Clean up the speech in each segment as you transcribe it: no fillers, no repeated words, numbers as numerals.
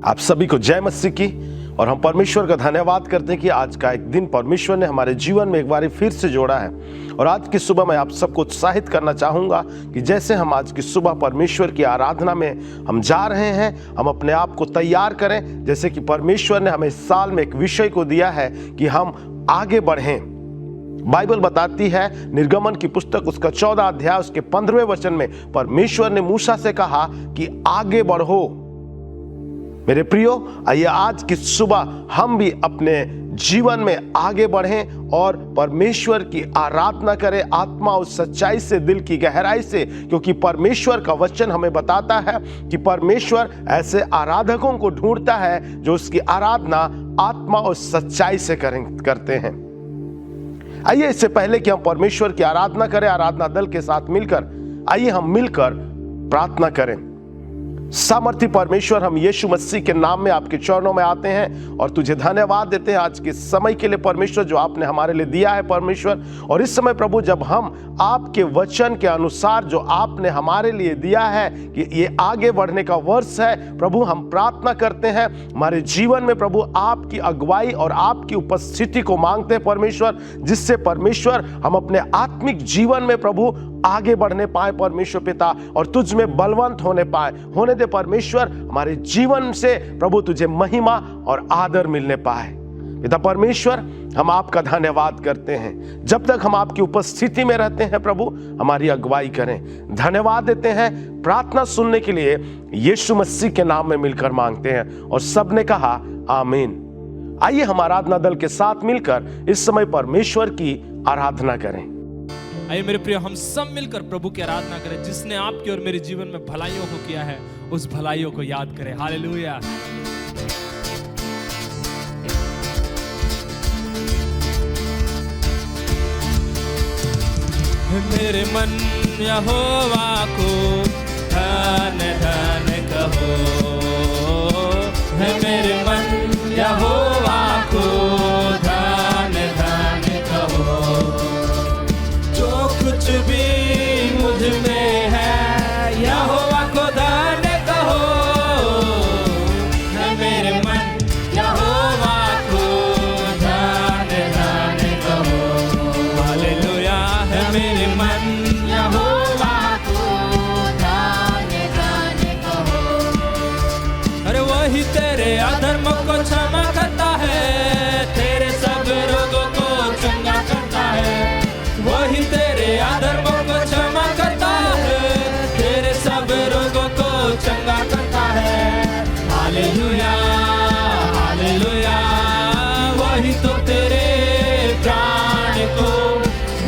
आप सभी को जय मसीह की। और हम परमेश्वर का धन्यवाद करते हैं कि आज का एक दिन परमेश्वर ने हमारे जीवन में एक बार फिर से जोड़ा है। और आज की सुबह मैं आप सबको उत्साहित करना चाहूँगा कि जैसे हम आज की सुबह परमेश्वर की आराधना में हम जा रहे हैं, हम अपने आप को तैयार करें। जैसे कि परमेश्वर ने हमें इस साल में एक विषय को दिया है कि हम आगे बढ़ें। बाइबल बताती है, निर्गमन की पुस्तक उसका 14 अध्याय उसके 15वें वचन में परमेश्वर ने मूसा से कहा कि आगे बढ़ो। मेरे प्रियो, आइए आज की सुबह हम भी अपने जीवन में आगे बढ़ें और परमेश्वर की आराधना करें, आत्मा और सच्चाई से, दिल की गहराई से। क्योंकि परमेश्वर का वचन हमें बताता है कि परमेश्वर ऐसे आराधकों को ढूंढता है जो उसकी आराधना आत्मा और सच्चाई से करते हैं। आइए इससे पहले कि हम परमेश्वर की आराधना करें, आराधना दल के साथ मिलकर आइए हम मिलकर प्रार्थना करें। सामर्थी परमेश्वर, हम यीशु मसीह के नाम में आपके चरणों में आते हैं और तुझे धन्यवाद देते हैं आज के समय के लिए परमेश्वर, जो आपने हमारे लिए दिया है परमेश्वर। और इस समय प्रभु, जब हम आपके वचन के अनुसार जो आपने हमारे लिए दिया है कि ये आगे बढ़ने का वर्ष है, प्रभु हम प्रार्थना करते हैं हमारे जीवन में प्रभु आपकी अगुवाई और आपकी उपस्थिति को मांगते हैं परमेश्वर, जिससे परमेश्वर हम अपने आत्मिक जीवन में प्रभु आगे बढ़ने पाए परमेश्वर पिता, और तुझ में बलवंत होने पाए। होने दे परमेश्वर, हमारे जीवन से प्रभु तुझे महिमा और आदर मिलने पाए। पिता परमेश्वर, हम आपका धन्यवाद करते हैं। जब तक हम आपकी उपस्थिति में रहते हैं प्रभु, हमारी अगुवाई करें। धन्यवाद देते हैं, प्रार्थना सुनने के लिए यीशु मसीह के नाम में मिलकर मांगते हैं। और सबने कहा आमीन। आइए हम आराधना दल के साथ मिलकर इस समय परमेश्वर की आराधना करें। आइए मेरे प्रिय, हम सब मिलकर प्रभु की आराधना करें। जिसने आपके और मेरे जीवन में भलाइयों को किया है, उस भलाइयों को याद करें। हालेलुया। मेरे मन यहोवा को धन धन कहो, है मेरे मन यहोवा को धन धन कहो। जो कुछ भी मुझ में है, यहोवा को धन कहो, है मेरे मन यहोवा को धन धन कहो। हालेलुया। है मेरे मन यहोवा को धन धन कहो। अरे वही तेरे अधर्म को क्षमा करता है, तेरे सब रोगों को चंगा करता है। वही तेरे अधर्मों को क्षमा करता है, तेरे सब रोगों को चंगा करता है। Hallelujah hallelujah. वही तो तेरे प्राण को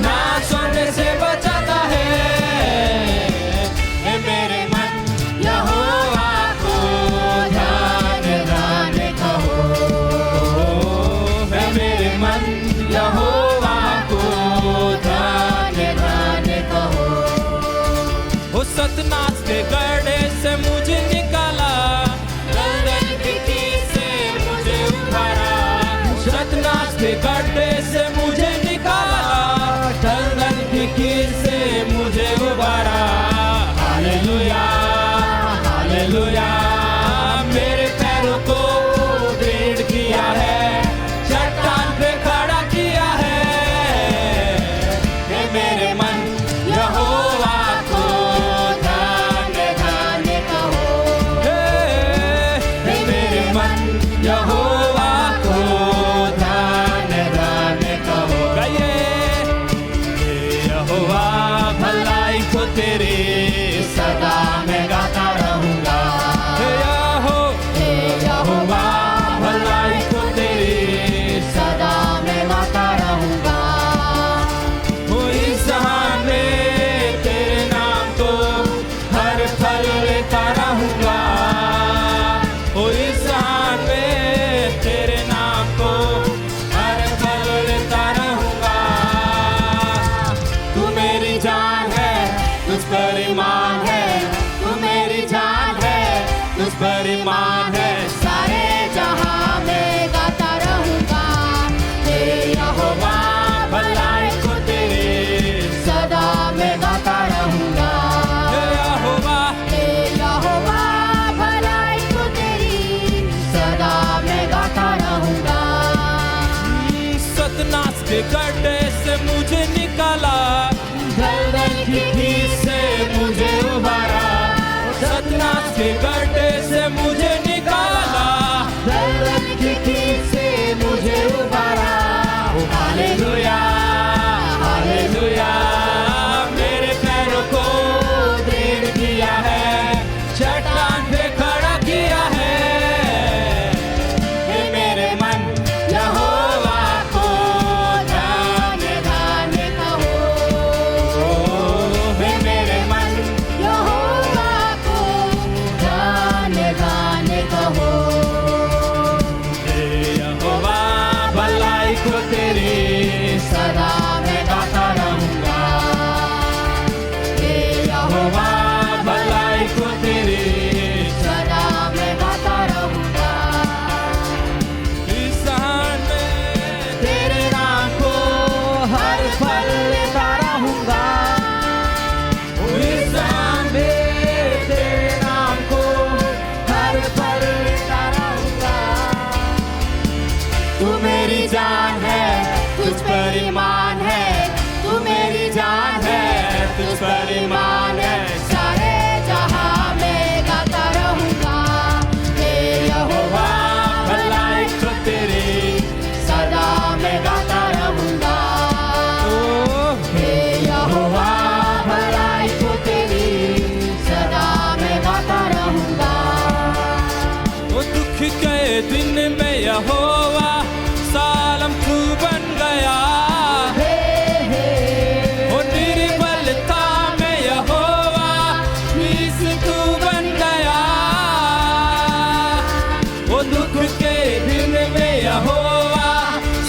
नाश होने से बचाता है। मेरे मन यहोवा को धन धन कहो, है मेरे मन यहोवा को धन धन कहो। वो सतनाश के गड्ढे से मुझे निकाला, दलदल की कील से मुझे उबारा। सतनाश के गड्ढे से मुझे निकाला, दलदल की कील से मुझे उबारा। Hallelujah hallelujah. मेरे पैरों को दृढ़ किया है, चट्टान पे खड़ा किया है। मेरे मन यहोवा को धन धन कहो, मेरे मन यहोवा को धन धन कहो। यहोवा भलाई को तेरे सदा मैं गाता रहूंगा। यहोवा भलाई को तेरे सदा मैं गाता रहूंगा। इस जहां में तेरे नाम को हर पल लेता रहूंगा। इस जहां में तेरे नाम को हर पल लेता रहूंगा। तू मेरी जान है, तुझ पर सतनाश के गड्ढे से मुझे निकाला, दलदल की खींच से मुझे उबारा, सतनाश के गड्ढे से मुझे निकाला, दलदल की खींच से मुझे उबारा। हालेलुया हालेलुया, मेरे पैरों को दृढ़ किया है, चट्टान पे खड़ा किया है। हे मेरे मन यहोवा को गाने गाने कहो, हे मेरे मन यहोवा को गाने गाने कहो। हे यहोवा भलाई को तेरी सदा मैं गाता रहूंगा। हे यहोवा भलाई को तेरी सदा मैं गाता रहूंगा। इस जहान में तेरे नाम को हर पल लेता रहूंगा। इस जहान में तेरे नाम को हर पल लेता रहूंगा। तू मेरी जान है, तुझ पर ईमान है। तू मेरी जान है, तुझ पर ईमान है। सारे जहां में गाता रहूंगा। हे यहोवा भलाई को तेरी सदा मैं गाता रहूंगा। हे यहोवा भलाई को तेरी सदा मैं गाता रहूंगा। वो दुख के दिन में यहोवा सालम तू बन गया, वो निर्बलता में यहोवा मीस तू बन गया। वो दुख के दिन में यहोवा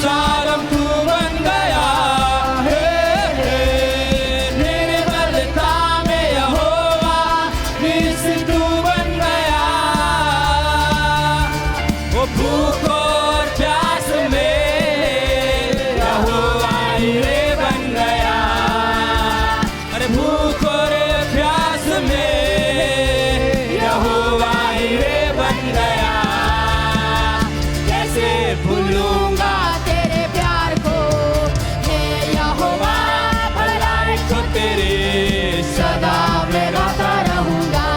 सालम तू बन गया, निर्बलता में यहोवा मीस तू बन गया। वो भूख और प्यास में यहोवा हीरे बन गया। अरे भूख और प्यास में यहोवा हीरे बन गया। कैसे भूलूंगा तेरे प्यार को। हे यहोवा भलाई तो तेरे सदा मैं गाता रहूंगा।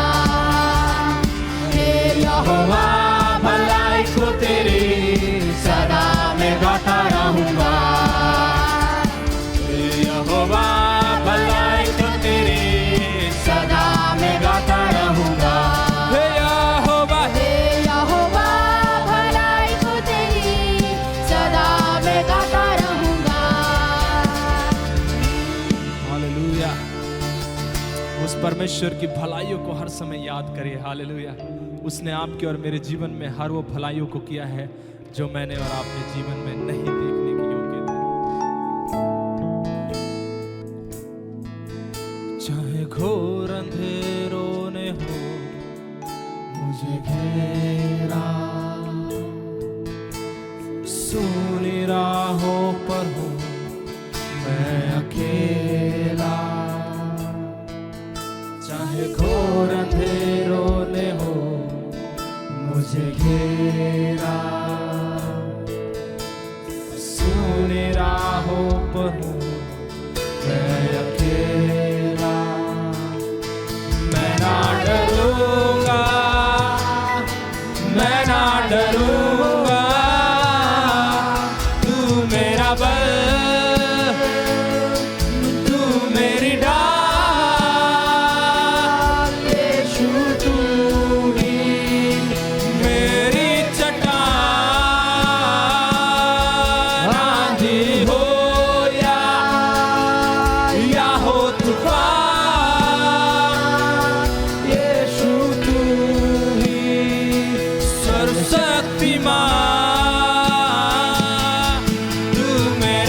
हे यहोवा भलाई को तेरी सदा मैं गाता रहूंगा। यहोवा भलाई तो तेरी सदा मैं गाता रहूंगा। हे यहोवा हे यहोवा भलाई को तेरी सदा मैं गाता रहूंगा। हालेलुया। उस परमेश्वर की भलाइयों को हर समय याद करिए। हालेलुया। उसने आपके और मेरे जीवन में हर वो भलाइयों को किया है जो मैंने और आपने जीवन में नहीं देखने की योग्य थे। चाहे घोर अंधेरों ने हो मुझे घेरा, सूनी राहों पर हूँ मैं अकेला। चाहे घोर अंधेरों ने हो मुझे घेरा, सूनी राहों पर हूँ मैं अकेला। मैं ना डरूंगा, मैं ना डरूंगा, तू मेरा बल, तू मेरी डाल। यीशु तू ही मेरी चट्टान। आंधी हो या हो तूफान, यीशु तू ही सर्वशक्तिमान। तू मेरा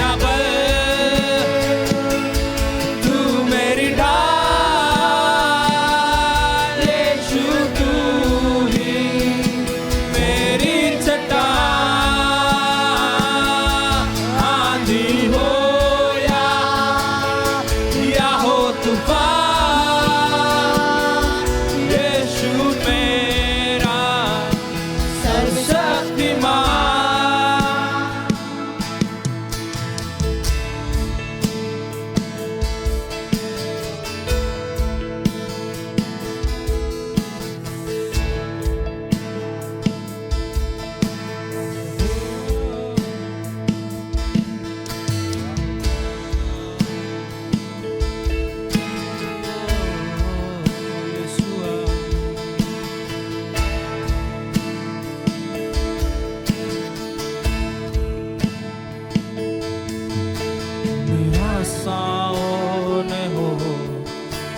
निराशाओं ने हो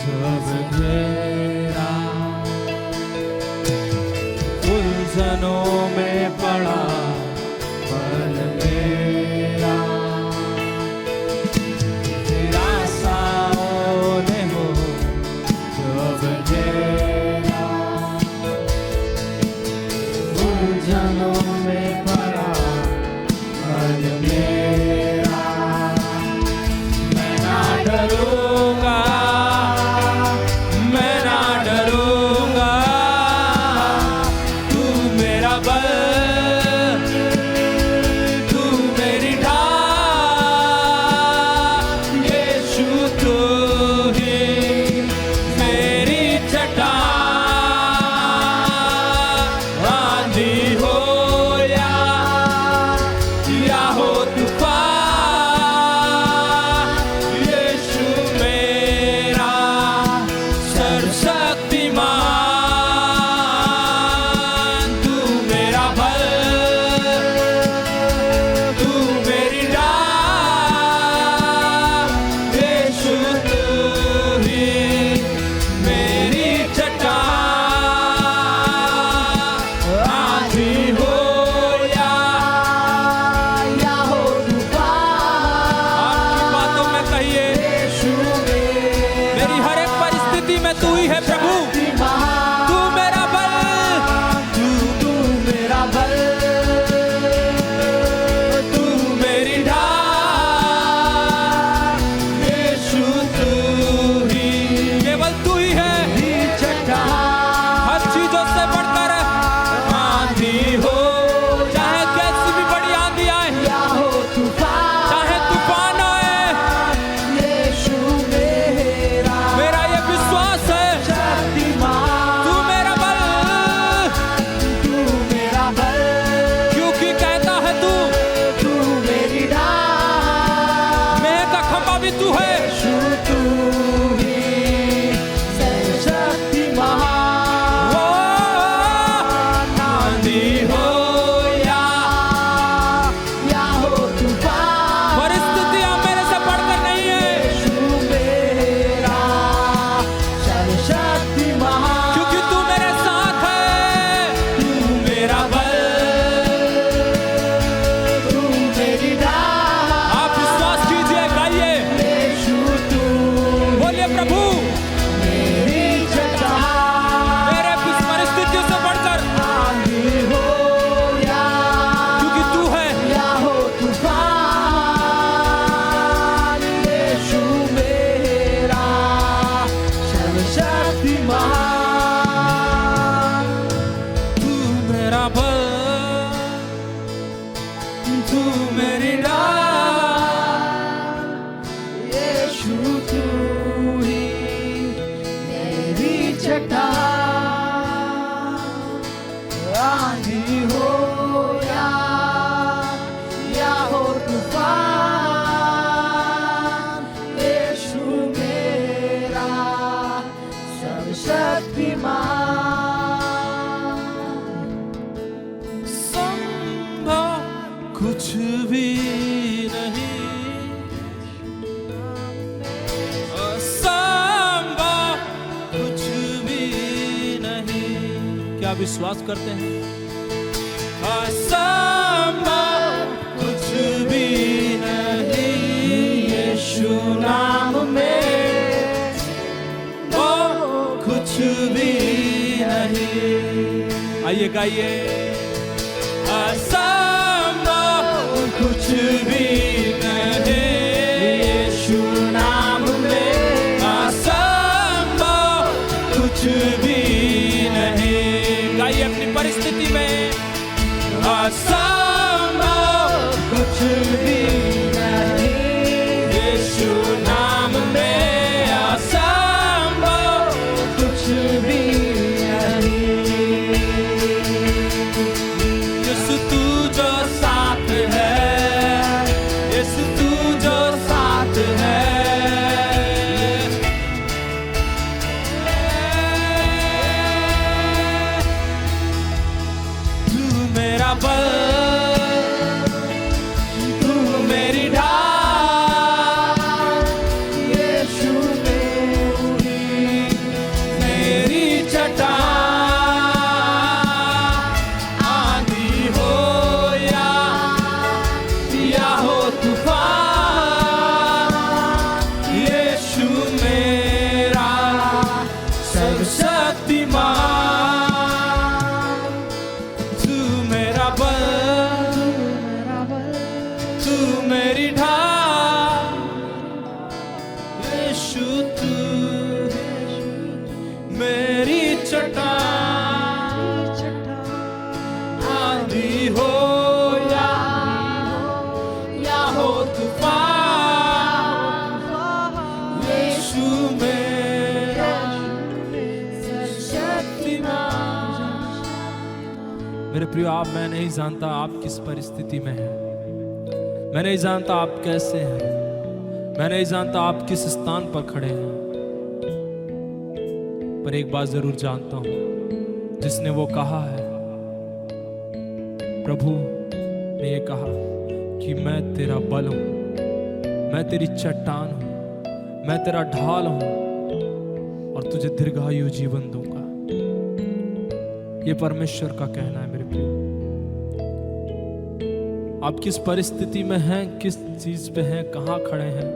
जब घेरा, उलझनों में पड़ा पल मेरा, निराशाओं ने हो जब घेरा, उलझनों में पड़ा पल मेरा, मैं ना डरूंगा, मैं ना डरूंगा, तू मेरा बल, तू मेरी ढाल, यीशु तू ही मेरी चट्टान, आंधी हो या हो तूफान, यीशु मेरा सर्वशक्तिमान, तू मेरा बल, तू मेरी ढाल, यीशु तू ही मेरी चट्टान, आंधी हो या हो तूफान, आपकी बातों में कहिए, मेरी हर एक परिस्थिति में तू ही है प्रभु, तू मेरा बल, तू मेरा बल, तू मेरी ढाल, यीशु तू ही, केवल तू ही है, हर चीजों से बढ़कर, आंधी हो चाहे कैसी भी बड़ी आंधी आए, हो तूफान, चाहे तूफान आए, यीशु मेरा मेरा ये विश्वास है, शक्तिमान, तू मेरा बल, तू मेरा बल, क्योंकि कहता है तू, तू मेरी ढाल, मेह का खंभा भी तू है, यीशु तू ही सर्वशक्तिमान, ओ, आंधी हो या हो तूफान, परिस्थितियां मेरे से बढ़कर नहीं है, यीशु मेरा सर्वशक्तिमान, क्योंकि तू मेरे साथ है, तू मेरा बल, तू मेरी ढाल, आप विश्वास कीजिए, गाइए, यीशु तू बोलिए प्रभु मेरी चट्टान, मेरे इस परिस्थितियों से बढ़कर, आंधी हो या क्योंकि तू है, हो तूफान, यीशु मेरा सर्वशक्तिमान, तू मेरा बल, तू मेरी ढाल, यीशु तू ही मेरी चट्टान, आंधी हो या हो तूफान, यीशु मेरा सर्वशक्तिमान, संभव कुछ भी नहीं, असंभव कुछ भी नहीं, क्या विश्वास करते हैं, असंभव कुछ भी नहीं, यीशु नाम में वो कुछ भी नहीं, आइए गाइए, असंभव कुछ भी नहीं, यीशु नाम में असंभव कुछ भी नहीं, गाइए अपनी परिस्थिति में, असंभव कुछ भी नहीं, यीशु नाम में असंभव कुछ भी नहीं, यीशु तू जो साथ है, तूफान, यीशु मेरा मेरे प्रियो, आप, मैं नहीं जानता आप किस परिस्थिति में हैं, मैं नहीं जानता आप कैसे हैं, मैं नहीं जानता आप किस स्थान पर खड़े हैं, पर एक बात जरूर जानता हूं, जिसने वो कहा है, प्रभु ने ये कहा कि मैं तेरा बल हूं, मैं तेरी चट्टान हूं, मैं तेरा ढाल हूं और तुझे दीर्घायु जीवन दूंगा। ये परमेश्वर का कहना है मेरे प्रियो। आप किस परिस्थिति में हैं, किस चीज पे हैं, कहां खड़े हैं,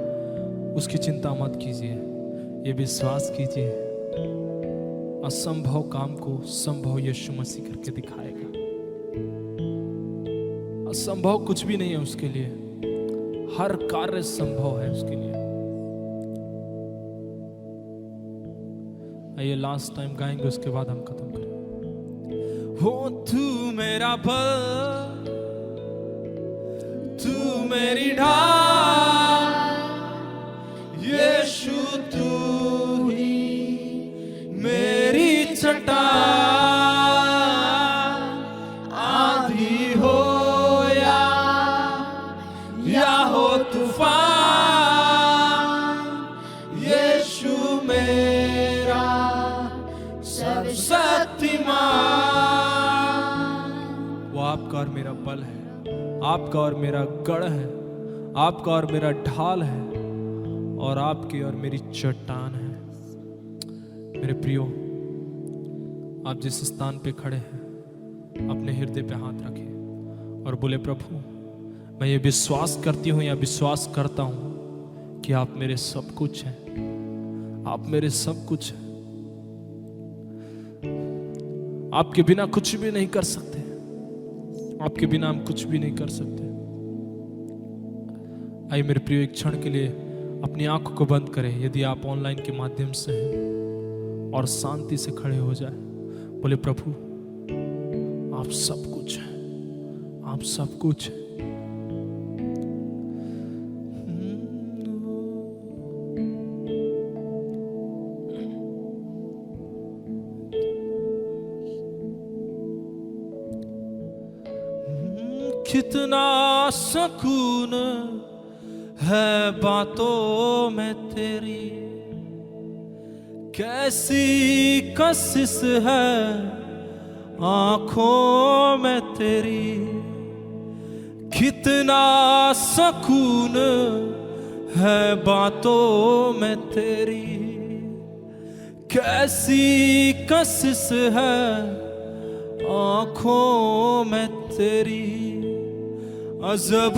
उसकी चिंता मत कीजिए, ये विश्वास कीजिए, असंभव काम को संभव यीशु मसीह करके दिखाएगा। असंभव कुछ भी नहीं है उसके लिए, हर कार्य संभव है उसके लिए। आइए लास्ट टाइम गाएंगे, उसके बाद हम खत्म करेंगे। हो तू मेरा बल, तू मेरी ढाल, यीशु तू ही मेरी चट्टान, आंधी हो या हो तूफान, यीशु मेरा सर्वशक्तिमान। वो आपका और मेरा बल है, आपका और मेरा गढ़ है, आपका और मेरा ढाल है, और आपकी और मेरी चट्टान है। मेरे प्रियो, आप जिस स्थान पे खड़े हैं, अपने हृदय पे हाथ रखें और बोले, प्रभु मैं ये विश्वास करती हूँ या विश्वास करता हूँ कि आप मेरे सब कुछ हैं, आप मेरे सब कुछ हैं। आपके बिना कुछ भी नहीं कर सकते, आपके बिना हम कुछ भी नहीं कर सकते। आइए मेरे प्रियो, एक क्षण के लिए अपनी आंखों को बंद करें, यदि आप ऑनलाइन के माध्यम से हैं, और शांति से खड़े हो जाए, बोले, प्रभु आप सब कुछ हैं, आप सब कुछ हैं। कितना सुकून है बातों में तेरी, कैसी कशिश है आंखों में तेरी। कितना सुकून है बातों में तेरी, कैसी कशिश है आंखों में तेरी। अजब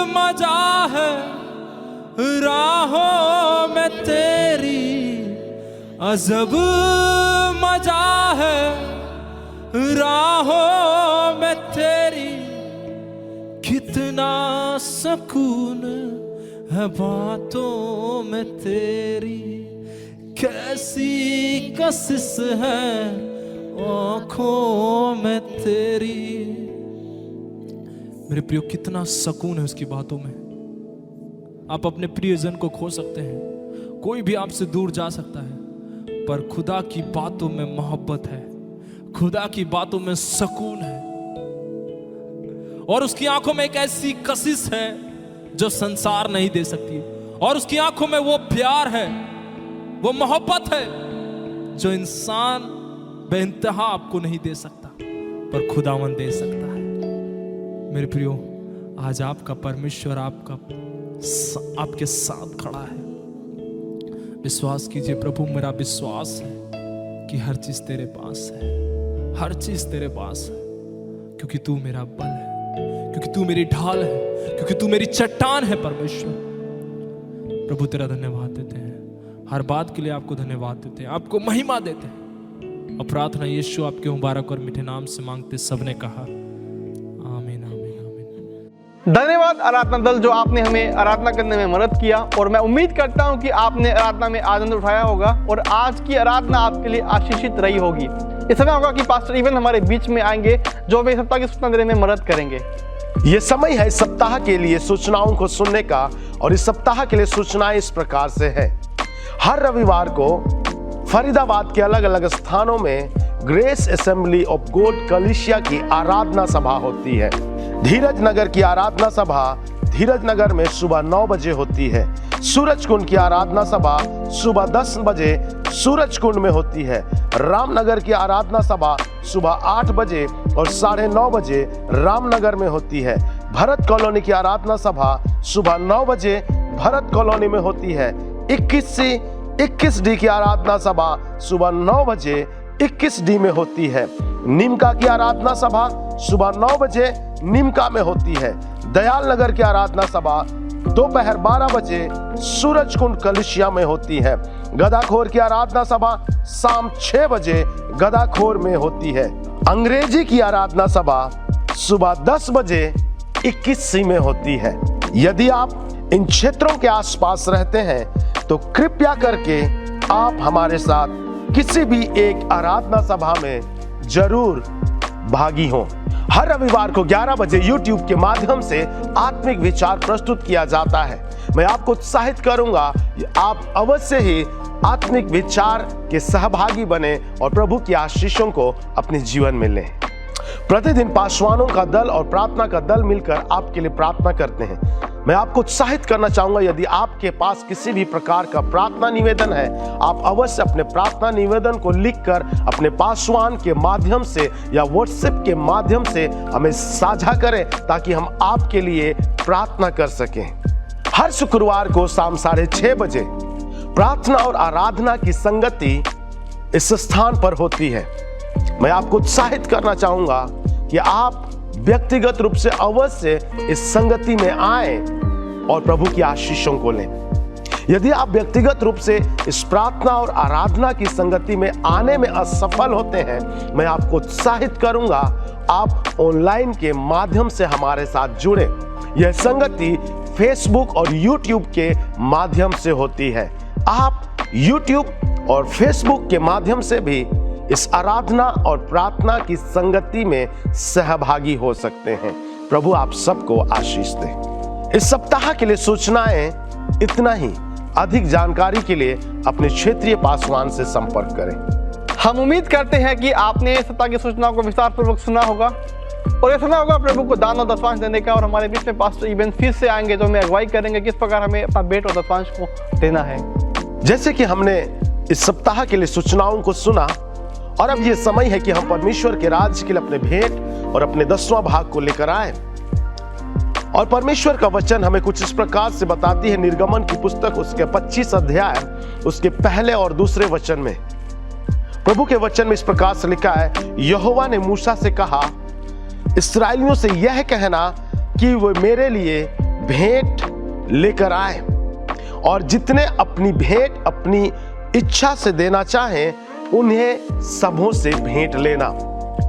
मजा है राहों में तेरी, अजब मजा है राहों में तेरी। कितना सुकून है बातों में तेरी, कैसी कशिश है आँखों में तेरी। मेरे प्रियो, कितना सुकून है उसकी बातों में। आप अपने प्रियजन को खो सकते हैं, कोई भी आपसे दूर जा सकता है, पर खुदा की बातों में मोहब्बत है, खुदा की बातों में सुकून है, और उसकी आंखों में एक ऐसी कशिश है जो संसार नहीं दे सकती, और उसकी आंखों में वो प्यार है, वो मोहब्बत है जो इंसान बेइंतहा आपको नहीं दे सकता, पर खुदावन दे सकता है। मेरे प्रियो, आज आपका परमेश्वर आपके साथ खड़ा है। विश्वास कीजिए, प्रभु मेरा विश्वास है कि हर चीज तेरे पास है, हर चीज तेरे पास है, क्योंकि तू मेरा बल है, क्योंकि तू मेरी ढाल है, क्योंकि तू मेरी चट्टान है। परमेश्वर प्रभु तेरा धन्यवाद देते हैं, हर बात के लिए आपको धन्यवाद देते हैं, आपको महिमा देते हैं, और प्रार्थना यीशु आपके मुबारक और मीठे नाम से मांगते सबने कहा आमीन, आमीन, आमीन। धन्यवाद आराधना दल, जो आपने हमें आराधना करने में मदद किया, और मैं उम्मीद करता हूं कि आपने आराधना में आनंद उठाया होगा और आज की आराधना आपके लिए आशीषित रही होगी। इस समय होगा कि पास्टर इवन हमारे बीच में आएंगे, जो हमें सप्ताह की सूचना देने में मदद करेंगे। ये समय है इस सप्ताह के लिए सूचनाओं को सुनने का, और इस सप्ताह के लिए सूचनाएं इस प्रकार से है। हर रविवार को फरीदाबाद के अलग अलग स्थानों में ग्रेस असेंबली ऑफ गॉड कलीसिया की आराधना सभा होती है। धीरज नगर की आराधना सभा धीरज नगर में सुबह 9 बजे होती है। सूरज कुंड की आराधना सभा सुबह 10 बजे सूरज कुंड में होती है। रामनगर की आराधना सभा सुबह 8 बजे और 9:30 बजे रामनगर में होती है। भरत कॉलोनी की आराधना सभा सुबह 9 बजे भरत कॉलोनी में होती है। 21D की आराधना सभा सुबह 9 बजे 21D में होती है। निमका की आराधना सभा सुबह 9 बजे निमका में होती है। दयाल नगर की आराधना सभा दोपहर 12 बजे सूरज कुंड कलीसिया में होती है। गदाखोर की आराधना सभा शाम 6 बजे गदाखोर में होती है। अंग्रेजी की आराधना सभा सुबह 10 बजे 21C में होती है। यदि आप इन क्षेत्रों के आसपास रहते हैं तो कृपया करके आप हमारे साथ किसी भी एक आराधना सभा में जरूर भागी हों। हर रविवार को 11 बजे YouTube के माध्यम से आत्मिक विचार प्रस्तुत किया जाता है। मैं आपको उत्साहित करूंगा कि आप अवश्य ही आत्मिक विचार के सहभागी बने और प्रभु की आशीषों को अपने जीवन में लें। प्रतिदिन पासवानों का दल और प्रार्थना का दल मिलकर आपके लिए प्रार्थना करते हैं। मैं आपको उत्साहित करना चाहूंगा, यदि आपके पास किसी भी प्रकार का प्रार्थना निवेदन है, आप अवश्य अपने प्रार्थना निवेदन को लिखकर अपने पासवान के माध्यम से या व्हाट्सएप के माध्यम से हमें साझा करें, ताकि हम आपके लिए प्रार्थना कर सकें। हर शुक्रवार को शाम 6:30 बजे प्रार्थना और आराधना की संगति इस स्थान पर होती है। मैं आपको उत्साहित करना चाहूंगा कि आप व्यक्तिगत रूप से अवश्य इस संगति में आए और प्रभु की आशीषों को लें। यदि आप व्यक्तिगत रूप से इस प्रार्थना और आराधना की संगति में आने में असफल होते हैं, मैं आपको उत्साहित करूंगा आप ऑनलाइन के माध्यम से हमारे साथ जुड़े। यह संगति फेसबुक और यूट्यूब के माध्यम से होती है। आप यूट्यूब और फेसबुक के माध्यम से भी इस आराधना और प्रार्थना की संगति में सहभागी हो सकते हैं। प्रभु आप सबको आशीष दे। इस सप्ताह के लिए सूचनाएं इतना ही। अधिक जानकारी के लिए अपने क्षेत्रीय पासवान से संपर्क करें। हम उम्मीद करते हैं कि आपने इस सप्ताह की सूचनाओं को विस्तार पूर्वक सुना होगा और ये सुना होगा प्रभु को दान और दशवांश देने का। और हमारे बीच में पास्टर इबन फिर से आएंगे जो हमें अगुवाई करेंगे किस प्रकार हमें अपना भेंट और दशवांश को देना है। जैसे कि हमने इस सप्ताह के लिए सूचनाओं को सुना, और अब ये समय है कि हम परमेश्वर के राज्य के लिए अपने भेंट और अपने 10वां भाग को लेकर आए। और परमेश्वर का वचन हमें कुछ इस प्रकार से बताती है। निर्गमन की पुस्तक उसके 25 अध्याय उसके पहले और दूसरे वचन में प्रभु के वचन में इस प्रकार से लिखा है, यहोवा ने मूसा से कहा, इस्राएलियों से यह कहना कि वो मेरे लिए भेंट लेकर आए, और जितने अपनी भेंट अपनी इच्छा से देना चाहें उन्हें सबों से भेंट लेना।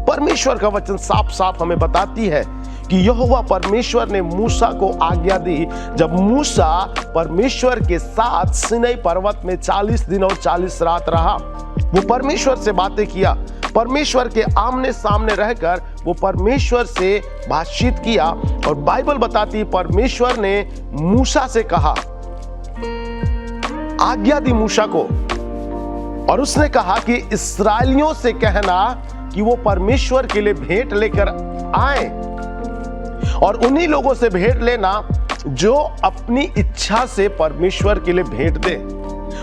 परमेश्वर का वचन साफ साफ हमें बताती है कि यहोवा परमेश्वर ने मूसा को आज्ञा दी। जब मूसा परमेश्वर के साथ सिनै पर्वत में 40 दिन और 40 रात रहा, वो परमेश्वर से बातें किया, परमेश्वर के आमने सामने रहकर वो परमेश्वर से बातचीत किया। और बाइबल बताती है परमेश्वर ने मूसा से कहा, आज्ञा दी मूसा को, और उसने कहा कि इस्राएलियों से कहना कि वो परमेश्वर के लिए भेंट लेकर आए, और उन्हीं लोगों से भेंट लेना जो अपनी इच्छा से परमेश्वर के लिए भेंट दे।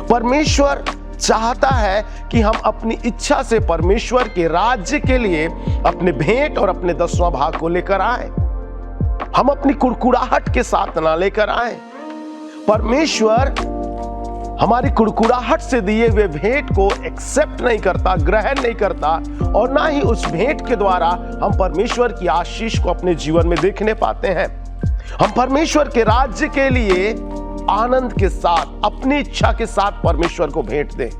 परमेश्वर चाहता है कि हम अपनी इच्छा से परमेश्वर के राज्य के लिए अपने भेंट और अपने 10वां भाग को लेकर आए। हम अपनी कुड़कुड़ाहट के साथ ना लेकर आए। परमेश्वर हमारी कुड़कुड़ाहट से दिए हुए भेंट को एक्सेप्ट नहीं करता, ग्रहण नहीं करता, और ना ही उस भेंट के द्वारा हम परमेश्वर की आशीष को अपने जीवन में देखने पाते हैं। हम परमेश्वर के राज्य के लिए आनंद के साथ अपनी इच्छा के साथ परमेश्वर को भेंट दें,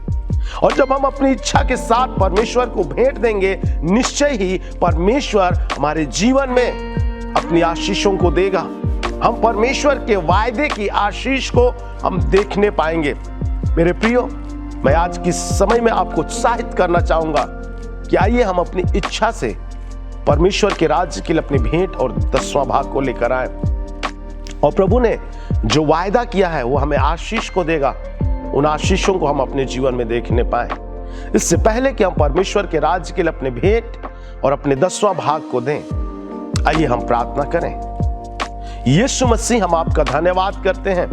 और जब हम अपनी इच्छा के साथ परमेश्वर को भेंट देंगे, निश्चय ही परमेश्वर हमारे जीवन में अपनी आशीषों को देगा। हम परमेश्वर के वायदे की आशीष को हम देखने पाएंगे। मेरे प्रियो, मैं आज के समय में आपको उत्साहित करना चाहूंगा कि आइए हम अपनी इच्छा से परमेश्वर के राज्य के लिए अपनी भेंट और 10वां भाग को लेकर आए। और प्रभु ने जो वायदा किया है वो हमें आशीष को देगा, उन आशीषों को हम अपने जीवन में देखने पाए। इससे पहले कि हम परमेश्वर के राज्य के लिए अपने भेंट और अपने 10वां भाग को दें, आइए हम प्रार्थना करें। यीशु मसीह, हम आपका धन्यवाद करते हैं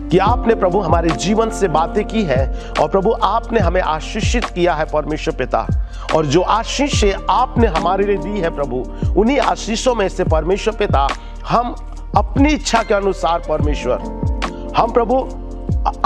कि आपने प्रभु हमारे जीवन से बातें की है और प्रभु आपने हमें आशीषित किया है परमेश्वर पिता। और जो आशीषें आपने हमारे लिए दी है प्रभु, उन्हीं आशीषों में से परमेश्वर पिता हम अपनी इच्छा के अनुसार परमेश्वर, हम प्रभु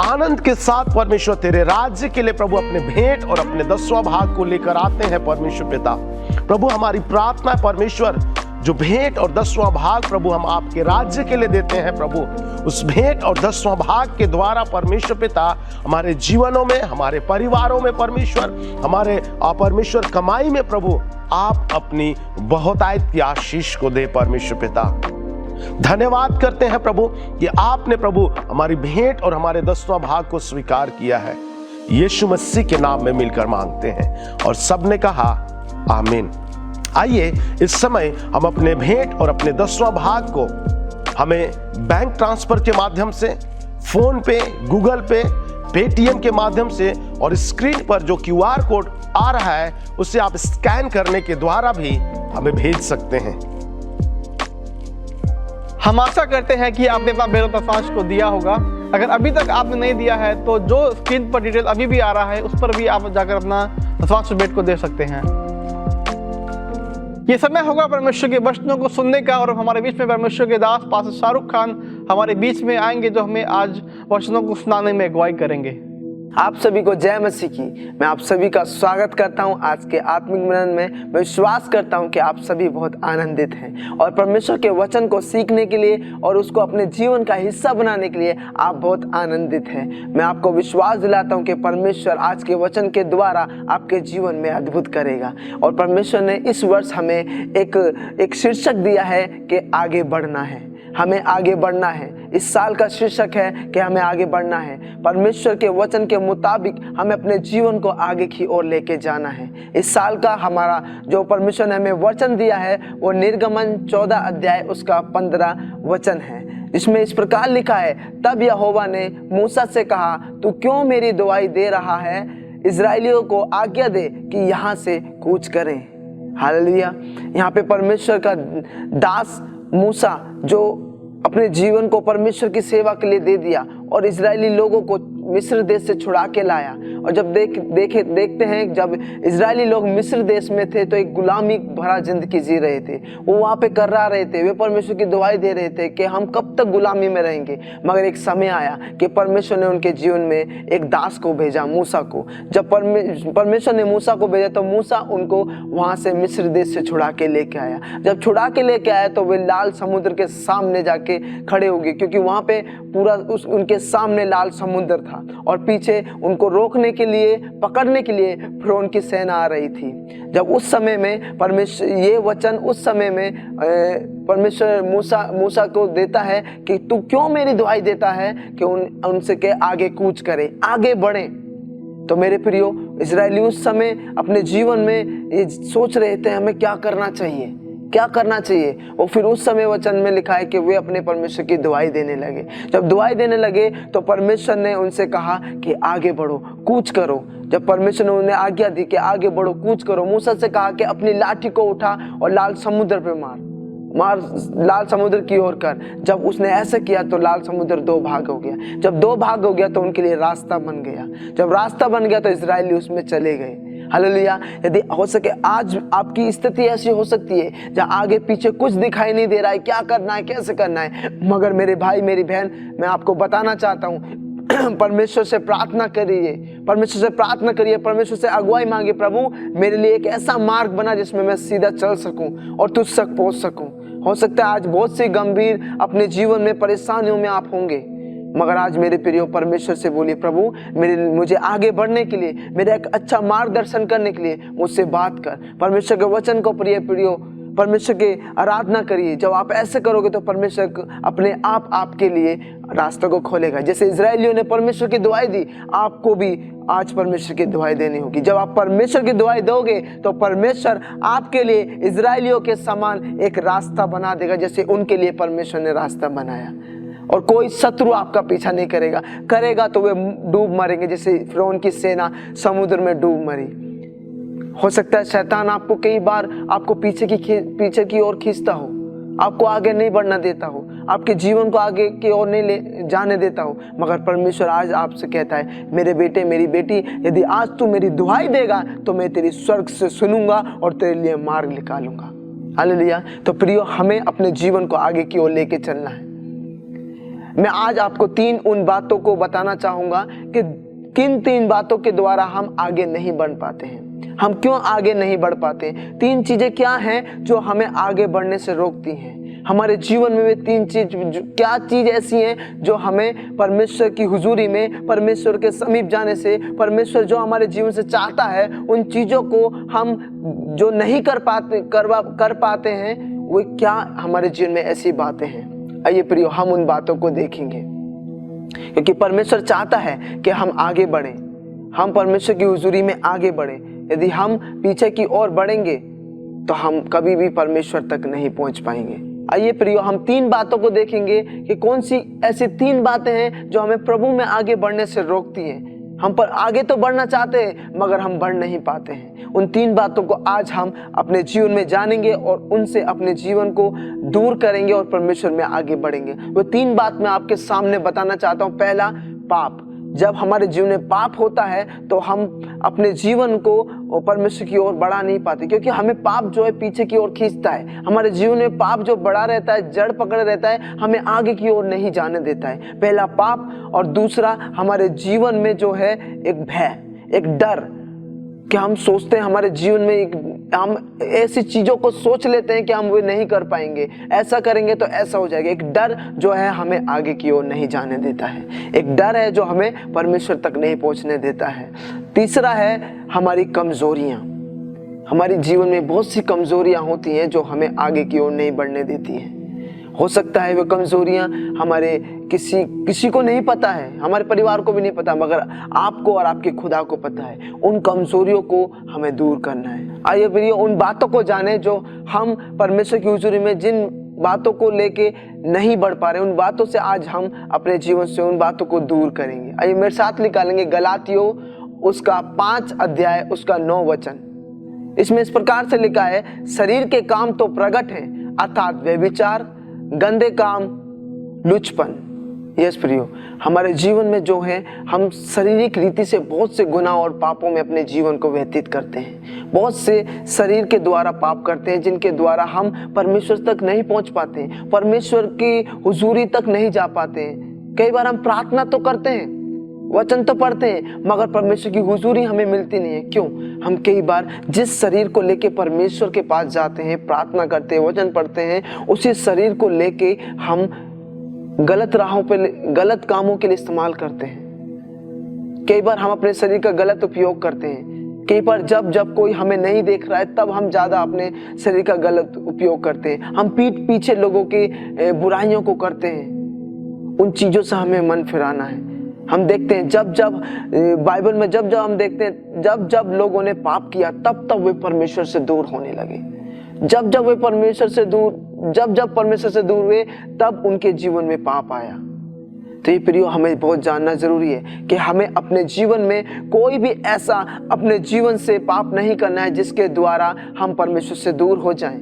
आनंद के साथ परमेश्वर तेरे राज्य के लिए प्रभु अपने भेंट और अपने 10वां भाग को लेकर आते हैं परमेश्वर पिता। प्रभु हमारी प्रार्थना है परमेश्वर, जो भेंट और 10वां भाग प्रभु हम आपके राज्य के लिए देते हैं प्रभु, उस भेंट और 10वां भाग के द्वारा परमेश्वर पिता हमारे जीवनों में, हमारे परिवारों में परमेश्वर, हमारे परमेश्वर कमाई में प्रभु आप अपनी बहुतायत की आशीष को दे परमेश्वर पिता। धन्यवाद करते हैं प्रभु कि आपने प्रभु हमारी भेंट और हमारे 10वां भाग को स्वीकार किया है। यीशु मसीह के नाम में मिलकर मांगते हैं और सबने कहा आमीन। आइए इस समय हम अपने भेंट और अपने 10वां भाग को हमें बैंक ट्रांसफर के माध्यम से, फोन पे, गूगल पे, पेटीएम के माध्यम से और स्क्रीन पर जो QR कोड आ रहा है उसे आप स्कैन करने के द्वारा भी हमें भेज सकते हैं। हम आशा करते हैं कि आपने अपना बेल और दशमांश को दिया होगा। अगर अभी तक आपने नहीं दिया है तो जो स्क्रीन पर डिटेल अभी भी आ रहा है उस पर भी आप जाकर अपना दशमांश बेट को दे सकते हैं। ये समय होगा परमेश्वर के वचनों को सुनने का और हमारे बीच में परमेश्वर के दास पास्टर शाहरुख खान हमारे बीच में आएंगे, जो हमें आज वचनों को सुनाने में अगुवाई करेंगे। आप सभी को जय मसीह की। मैं आप सभी का स्वागत करता हूं आज के आत्मिक मिलन में। मैं विश्वास करता हूं कि आप सभी बहुत आनंदित हैं और परमेश्वर के वचन को सीखने के लिए और उसको अपने जीवन का हिस्सा बनाने के लिए आप बहुत आनंदित हैं। मैं आपको विश्वास दिलाता हूं कि परमेश्वर आज के वचन के द्वारा आपके जीवन में अद्भुत करेगा। और परमेश्वर ने इस वर्ष हमें एक शीर्षक दिया है कि आगे बढ़ना है, हमें आगे बढ़ना है। इस साल का शीर्षक है कि हमें आगे बढ़ना है। परमेश्वर के वचन के मुताबिक हमें अपने जीवन को आगे की ओर लेके जाना है। इस साल का हमारा जो परमेश्वर ने हमें वचन दिया है वो निर्गमन 14 अध्याय उसका 15 वचन है। इसमें इस प्रकार लिखा है, तब यहोवा ने मूसा से कहा, तू क्यों मेरी दुआई दे रहा है? इस्राएलियों को आज्ञा दे कि यहाँ से कूच करें। हालेलुया। यहाँ पे परमेश्वर का दास मूसा जो अपने जीवन को परमेश्वर की सेवा के लिए दे दिया और इजरायली लोगों को मिस्र देश से छुड़ा के लाया। और जब देखते हैं जब इजरायली लोग मिस्र देश में थे तो एक गुलामी भरा जिंदगी जी रहे थे। वो वहाँ पे कर्रा रहे थे, वे परमेश्वर की दुआई दे रहे थे कि हम कब तक गुलामी में रहेंगे। मगर एक समय आया कि परमेश्वर ने उनके जीवन में एक दास को भेजा, मूसा को। जब परमेश्वर ने मूसा को भेजा तो मूसा उनको वहाँ से मिस्र देश से छुड़ा के लेके आया। जब छुड़ा के लेके आया तो वे लाल समुद्र के सामने जाके खड़े हो गए, क्योंकि वहाँ पे पूरा उनके सामने लाल समुद्र था और पीछे उनको रोकने के लिए, पकड़ने के लिए फिरौन की सेना आ रही थी। जब उस समय में परमेश्वर ये वचन उस समय में परमेश्वर मूसा को देता है कि तू क्यों मेरी दुआई देता है कि उनसे के आगे कूच करे, आगे बढ़े। तो मेरे प्रियो, इजरायली उस समय अपने जीवन में ये सोच रहे थे हमें क्या करना चाहिए, क्या करना चाहिए। और फिर उस समय वचन में लिखा है कि वे अपने परमेश्वर की दुआई देने लगे। जब दुआई देने लगे तो परमेश्वर ने उनसे कहा कि आगे बढ़ो, कूच करो। जब परमेश्वर ने उन्हें आज्ञा दी कि आगे बढ़ो, कूच करो, मूसा से कहा कि अपनी लाठी को उठा और लाल समुद्र पे मार लाल समुद्र की ओर कर। जब उसने ऐसा किया तो लाल समुद्र 2 भाग हो गया। जब 2 भाग हो गया तो उनके लिए रास्ता बन गया। जब रास्ता बन गया तो इजरायली उसमें चले गए। हालेलुया। यदि हो सके आज आपकी स्थिति ऐसी हो सकती है जहाँ आगे पीछे कुछ दिखाई नहीं दे रहा है, क्या करना है, कैसे करना है। मगर मेरे भाई, मेरी बहन, मैं आपको बताना चाहता हूँ, परमेश्वर से प्रार्थना करिए, परमेश्वर से प्रार्थना करिए, परमेश्वर से अगुवाई मांगिए। प्रभु, मेरे लिए एक ऐसा मार्ग बना जिसमें मैं सीधा चल सकूं और तुझ तक पहुंच सकूं। हो सकता है आज बहुत सी गंभीर अपने जीवन में परेशानियों में आप होंगे, मगर आज मेरे प्रियो परमेश्वर से बोलिए, प्रभु मुझे आगे बढ़ने के लिए, मेरा एक अच्छा मार्गदर्शन करने के लिए मुझसे बात कर। परमेश्वर के वचन को प्रियो परमेश्वर की आराधना करिए। जब आप ऐसे करोगे तो परमेश्वर अपने आप आपके लिए रास्ते को खोलेगा। जैसे इजरायलियों ने परमेश्वर की दुआई दी, आपको भी आज परमेश्वर की दुआई देनी होगी। जब आप परमेश्वर की दुआई दोगे तो परमेश्वर आपके लिए इजरायलियों के समान एक रास्ता बना देगा, जैसे उनके लिए परमेश्वर ने रास्ता बनाया। और कोई शत्रु आपका पीछा नहीं करेगा तो वे डूब मरेंगे, जैसे फिरौन की सेना समुद्र में डूब मरी। हो सकता है शैतान आपको कई बार आपको पीछे की ओर खींचता हो, आपको आगे नहीं बढ़ना देता हो, आपके जीवन को आगे की ओर नहीं ले जाने देता हो, मगर परमेश्वर आज आपसे कहता है, मेरे बेटे मेरी बेटी, यदि आज तू मेरी दुहाई देगा तो मैं तेरी स्वर्ग से सुनूंगा और तेरे लिए मार्ग निकालूंगा। हालेलुया। तो प्रियो, हमें अपने जीवन को आगे की ओर लेके चलना है। मैं आज आपको 3 उन बातों को बताना चाहूंगा कि किन 3 बातों के द्वारा हम आगे नहीं बढ़ पाते हैं। हम क्यों आगे नहीं बढ़ पाते? 3 चीजें क्या हैं जो हमें आगे बढ़ने से रोकती हैं? हमारे जीवन में वे 3 चीज, क्या चीज ऐसी हैं जो हमें परमेश्वर की हुजूरी में, परमेश्वर के समीप जाने से, परमेश्वर जो हमारे जीवन से चाहता है, उन चीजों को हम जो नहीं कर पाते हैं, वो क्या हमारे जीवन में ऐसी बातें हैं? आइए प्रियो, हम उन बातों को देखेंगे, क्योंकि परमेश्वर चाहता है कि हम आगे बढ़ें, हम परमेश्वर की हुजूरी में आगे बढ़ें। यदि हम पीछे की ओर बढ़ेंगे तो हम कभी भी परमेश्वर तक नहीं पहुंच पाएंगे। आइए प्रियो, हम 3 बातों को देखेंगे कि कौन सी ऐसी 3 बातें हैं जो हमें प्रभु में आगे बढ़ने से रोकती हैं। हम पर आगे तो बढ़ना चाहते हैं मगर हम बढ़ नहीं पाते हैं। उन 3 बातों को आज हम अपने जीवन में जानेंगे और उनसे अपने जीवन को दूर करेंगे और परमेश्वर में आगे बढ़ेंगे। वो 3 बात मैं आपके सामने बताना चाहता हूँ। पहला, पाप। जब हमारे जीवन में पाप होता है तो हम अपने जीवन को परमेश्वर की ओर बढ़ा नहीं पाते, क्योंकि हमें पाप जो है पीछे की ओर खींचता है। हमारे जीवन में पाप जो बढ़ा रहता है, जड़ पकड़े रहता है, हमें आगे की ओर नहीं जाने देता है। पहला पाप, और दूसरा हमारे जीवन में जो है एक भय, एक डर, कि हम सोचते हैं हमारे जीवन में हम ऐसी चीजों को सोच लेते हैं कि हम वो नहीं कर पाएंगे, ऐसा करेंगे तो ऐसा हो जाएगा। एक डर जो है हमें आगे की ओर नहीं जाने देता है, एक डर है जो हमें परमेश्वर तक नहीं पहुंचने देता है। तीसरा है हमारी कमजोरियां। हमारे जीवन में बहुत सी कमजोरियां होती हैं जो हमें आगे की ओर नहीं बढ़ने देती हैं। हो सकता है वो कमजोरियां हमारे किसी को नहीं पता है, हमारे परिवार को भी नहीं पता, मगर आपको और आपके खुदा को पता है। उन कमजोरियों को हमें दूर करना है। आइए प्रियो, उन बातों को जाने जो हम परमेश्वर की हुजूरी में जिन बातों को लेके नहीं बढ़ पा रहे, उन बातों से आज हम अपने जीवन से उन बातों को दूर करेंगे। आइए मेरे साथ निकालेंगे गलातियों उसका 5 अध्याय उसका 9 वचन। इसमें इस प्रकार से लिखा है, शरीर के काम तो प्रकट हैं, अर्थात व्यभिचार, गंदे काम, लुचपन। यस प्रियो, हमारे जीवन में जो है हम शारीरिक रीति से बहुत से गुनाह और पापों में अपने जीवन को व्यतीत करते हैं। बहुत से शरीर के द्वारा पाप करते हैं जिनके द्वारा हम परमेश्वर तक नहीं पहुंच पाते, परमेश्वर की हुजूरी तक नहीं जा पाते। कई बार हम प्रार्थना तो करते हैं, वचन तो पढ़ते हैं, मगर परमेश्वर की हुजूरी हमें मिलती नहीं है। क्यों? हम कई बार जिस शरीर को लेके परमेश्वर के पास जाते हैं, प्रार्थना करते हैं, वचन पढ़ते हैं, उसी शरीर को लेके हम गलत राहों पे, गलत कामों के लिए इस्तेमाल करते हैं। कई बार हम अपने शरीर का गलत उपयोग करते हैं। कई बार जब कोई हमें नहीं देख रहा है तब हम ज्यादा अपने शरीर का गलत उपयोग करते हैं। हम पीठ पीछे लोगों की बुराइयों को करते हैं। उन चीजों से हमें मन फिराना है। हम देखते हैं जब बाइबल में जब हम देखते हैं जब लोगों ने पाप किया तब वे परमेश्वर से दूर होने लगे। जब वे परमेश्वर से दूर जब परमेश्वर से दूर हुए तब उनके जीवन में पाप आया। तो ये प्रियो, हमें बहुत जानना जरूरी है कि हमें अपने जीवन में कोई भी ऐसा अपने जीवन से पाप नहीं करना है जिसके द्वारा हम परमेश्वर से दूर हो जाएं।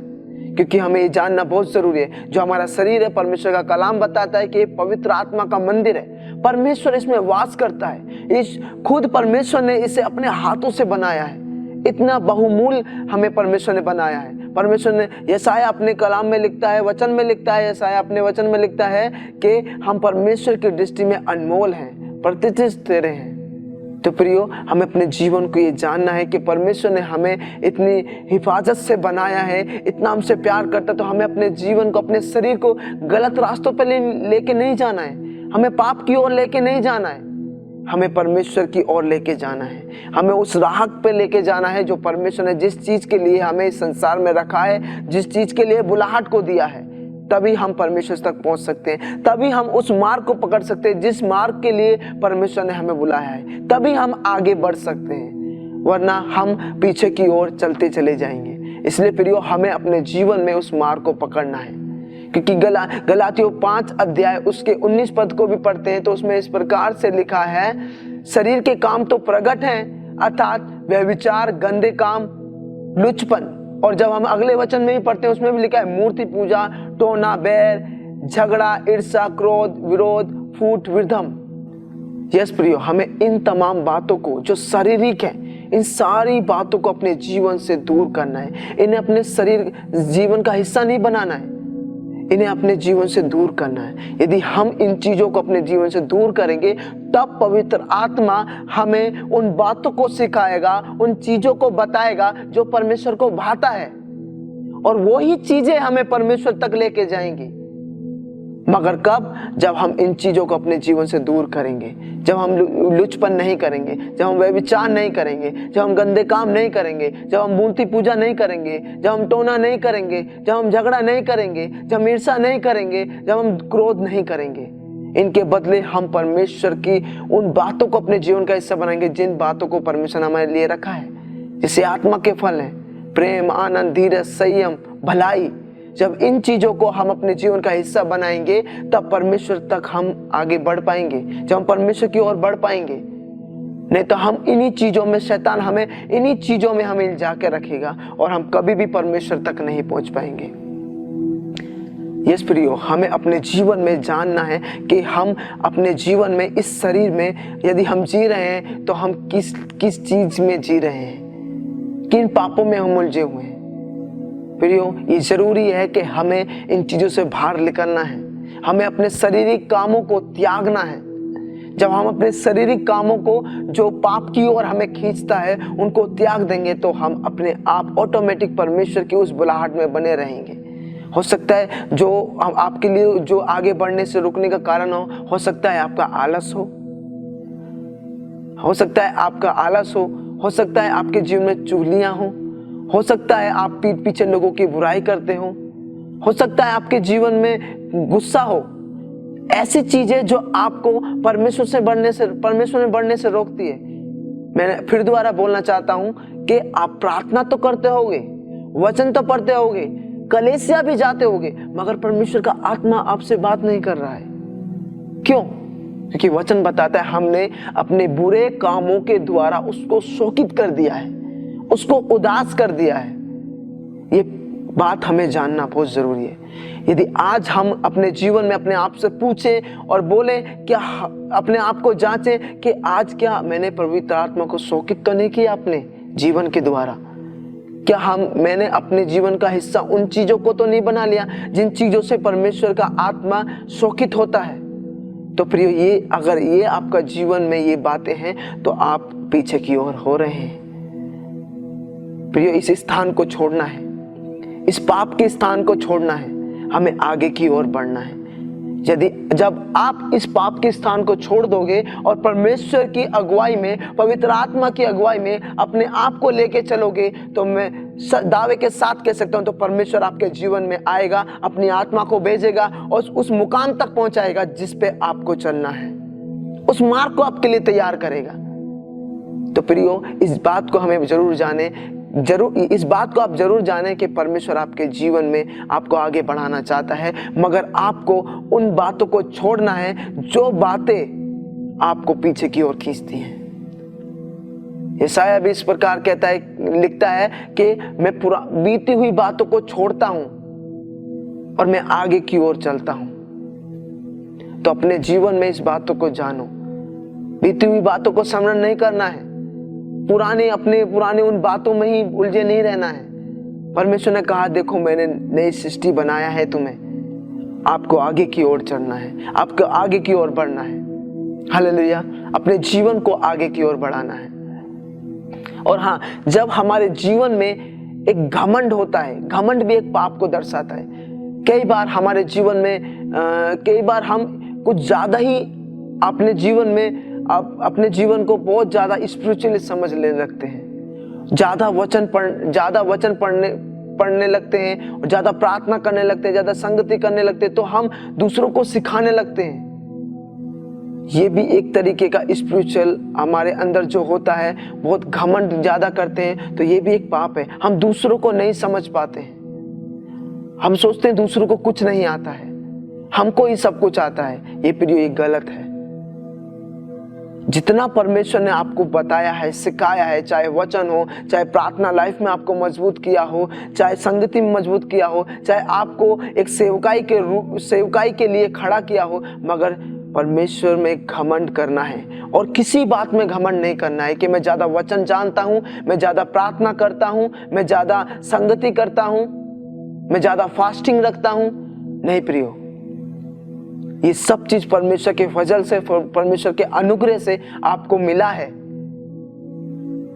क्योंकि हमें ये जानना बहुत जरूरी है, जो हमारा शरीर है, परमेश्वर का कलाम बताता है कि ये पवित्र आत्मा का मंदिर है, परमेश्वर इसमें वास करता है। खुद परमेश्वर ने इसे अपने हाथों से बनाया है। इतना बहुमूल्य हमें परमेश्वर ने बनाया है। परमेश्वर ने, यशायाह अपने कलाम में लिखता है, वचन में लिखता है, यशायाह अपने वचन में लिखता है कि हम परमेश्वर की दृष्टि में अनमोल हैं, प्रतिष्ठित तेरे हैं। तो प्रियो, हमें अपने जीवन को ये जानना है कि परमेश्वर ने हमें इतनी हिफाजत से बनाया है, इतना हमसे प्यार करता है, तो हमें अपने जीवन को, अपने शरीर को गलत रास्तों पर लेके नहीं जाना है, हमें पाप की ओर लेके नहीं जाना है। हमें परमेश्वर की ओर लेके जाना है, हमें उस राह पे लेके जाना है जो परमेश्वर ने जिस चीज़ के लिए हमें इस संसार में रखा है, जिस चीज़ के लिए बुलाहट को दिया है, तभी हम परमेश्वर तक पहुंच सकते हैं, तभी हम उस मार्ग को पकड़ सकते हैं जिस मार्ग के लिए परमेश्वर ने हमें बुलाया है, तभी हम आगे बढ़ सकते हैं, वरना हम पीछे की ओर चलते चले जाएंगे। इसलिए प्रियो, हमें अपने जीवन में उस मार्ग को पकड़ना है, क्योंकि गलातियों 5 अध्याय उसके 19 पद को भी पढ़ते हैं तो उसमें इस प्रकार से लिखा है, शरीर के काम तो प्रकट हैं, अर्थात व्यभिचार, गंदे काम, लुचपन। और जब हम अगले वचन में भी पढ़ते हैं उसमें भी लिखा है मूर्ति पूजा, टोना, बैर, झगड़ा, ईर्ष्या, क्रोध, विरोध, फूट, विधम। यस प्रियो, हमें इन तमाम बातों को जो शारीरिक है, इन सारी बातों को अपने जीवन से दूर करना है। इन्हें अपने शरीर जीवन का हिस्सा नहीं बनाना है, इन्हें अपने जीवन से दूर करना है। यदि हम इन चीजों को अपने जीवन से दूर करेंगे तब पवित्र आत्मा हमें उन बातों को सिखाएगा, उन चीजों को बताएगा जो परमेश्वर को भाता है, और वही चीजें हमें परमेश्वर तक लेके जाएंगी। मगर कब? जब हम इन चीजों को अपने जीवन से दूर करेंगे, जब हम लुचपन नहीं करेंगे, जब हम व्यभिचार नहीं करेंगे, जब हम गंदे काम नहीं करेंगे, जब हम मूर्ति पूजा नहीं करेंगे, जब हम टोना नहीं करेंगे, जब हम झगड़ा नहीं करेंगे, जब हम ईर्ष्या नहीं करेंगे, जब हम क्रोध नहीं करेंगे। इनके बदले हम परमेश्वर की उन बातों को अपने जीवन का हिस्सा बनाएंगे जिन बातों को परमेश्वर ने हमारे लिए रखा है, जिसे आत्मा के फल हैं, प्रेम, आनंद, धीरज, संयम, भलाई। जब इन चीजों को हम अपने जीवन का हिस्सा बनाएंगे तब परमेश्वर तक हम आगे बढ़ पाएंगे, जब हम परमेश्वर की ओर बढ़ पाएंगे। नहीं तो हम इन्हीं चीजों में, शैतान हमें इन्हीं चीजों में हमें इल्जा के रखेगा और हम कभी भी परमेश्वर तक नहीं पहुंच पाएंगे। यस प्रियो, हमें अपने जीवन में जानना है कि हम अपने जीवन में, इस शरीर में यदि हम जी रहे हैं तो हम किस चीज में जी रहे हैं, किन पापों में हम उलझे हुए हैं। प्रियो, ये जरूरी है कि हमें इन चीजों से बाहर निकलना है, हमें अपने शारीरिक कामों को त्यागना है। जब हम अपने शारीरिक कामों को जो पाप की ओर हमें खींचता है उनको त्याग देंगे तो हम अपने आप ऑटोमेटिक परमेश्वर की उस बुलाहट में बने रहेंगे। हो सकता है जो आपके लिए जो आगे बढ़ने से रुकने का कारण हो सकता है आपका आलस हो सकता है आपका आलस हो सकता है आपके जीवन में चुगलियां हो सकता है आप पीठ पीछे लोगों की बुराई करते हो सकता है आपके जीवन में गुस्सा हो। ऐसी चीजें जो आपको परमेश्वर में बढ़ने से रोकती है। मैं फिर दोबारा बोलना चाहता हूं कि आप प्रार्थना तो करते होगे, वचन तो पढ़ते होगे, कलीसिया भी जाते होगे, मगर परमेश्वर का आत्मा आपसे बात नहीं कर रहा है। क्यों? क्योंकि वचन बताता है हमने अपने बुरे कामों के द्वारा उसको शोकित कर दिया है, उसको उदास कर दिया है। ये बात हमें जानना बहुत जरूरी है। यदि आज हम अपने जीवन में अपने आप से पूछें और बोलें, क्या अपने आप को जांचें कि आज क्या मैंने पवित्र आत्मा को शोकित तो नहीं किया अपने जीवन के द्वारा? क्या मैंने अपने जीवन का हिस्सा उन चीजों को तो नहीं बना लिया जिन चीजों से परमेश्वर का आत्मा शोकित होता है? तो प्रियो, ये अगर ये आपका जीवन में ये बातें हैं तो आप पीछे की ओर हो रहे हैं। प्रियो, इस स्थान को छोड़ना है, इस पाप के स्थान को छोड़ना है, हमें आगे की ओर बढ़ना है। जब आप इस पाप के स्थान को छोड़ दोगे और परमेश्वर की अगुवाई में, पवित्र आत्मा की अगुवाई में अपने आप को लेके चलोगे तो मैं दावे के साथ कह सकता हूं तो परमेश्वर आपके जीवन में आएगा, अपनी आत्मा को भेजेगा और उस मुकाम तक पहुंचाएगा जिस पे आपको चलना है, उस मार्ग को आपके लिए तैयार करेगा। तो प्रियो, इस बात को हमें इस बात को आप जरूर जानें कि परमेश्वर आपके जीवन में आपको आगे बढ़ाना चाहता है, मगर आपको उन बातों को छोड़ना है जो बातें आपको पीछे की ओर खींचती हैं। यशायाह भी इस प्रकार कहता है, लिखता है कि मैं बीती हुई बातों को छोड़ता हूं और मैं आगे की ओर चलता हूं। तो अपने जीवन में इस बातों को जानो, बीती हुई बातों को स्मरण नहीं करना है, पुराने उन बातों में ही उलझे नहीं रहना है। परमेश्वर ने कहा, देखो मैंने नई सृष्टि बनाया है तुम्हें, आपको आगे की ओर चढ़ना है, आपको आगे की ओर बढ़ना है। हालेलुया, अपने जीवन को आगे की ओर बढ़ाना है। और हाँ, जब हमारे जीवन में एक घमंड होता है, घमंड भी एक पाप को दर्शाता है। कई बार हमारे जीवन में कई बार हम कुछ ज्यादा ही अपने जीवन में अपने जीवन को बहुत ज़्यादा स्पिरिचुअली समझ लेने लगते हैं, ज़्यादा वचन पढ़ने लगते हैं, और ज़्यादा प्रार्थना करने लगते हैं, ज़्यादा संगति करने लगते हैं, तो हम दूसरों को सिखाने लगते हैं। ये भी एक तरीके का स्पिरिचुअल हमारे अंदर जो होता है, बहुत घमंड ज़्यादा करते हैं, तो ये भी एक पाप है। हम दूसरों को नहीं समझ पाते हैं, हम सोचते हैं दूसरों को कुछ नहीं आता है, हमको ही सब कुछ आता है। ये प्रियो ये गलत है। जितना परमेश्वर ने आपको बताया है, सिखाया है, चाहे वचन हो, चाहे प्रार्थना लाइफ में आपको मजबूत किया हो, चाहे संगति में मजबूत किया हो, चाहे आपको एक सेवकाई के लिए खड़ा किया हो, मगर परमेश्वर में घमंड करना है। और किसी बात में घमंड नहीं करना है कि मैं ज़्यादा वचन जानता हूँ, मैं ज़्यादा प्रार्थना करता हूँ, मैं ज़्यादा संगति करता हूँ, मैं ज़्यादा फास्टिंग रखता हूँ। नहीं प्रियो, ये सब चीज परमेश्वर के फजल से, परमेश्वर के अनुग्रह से आपको मिला है,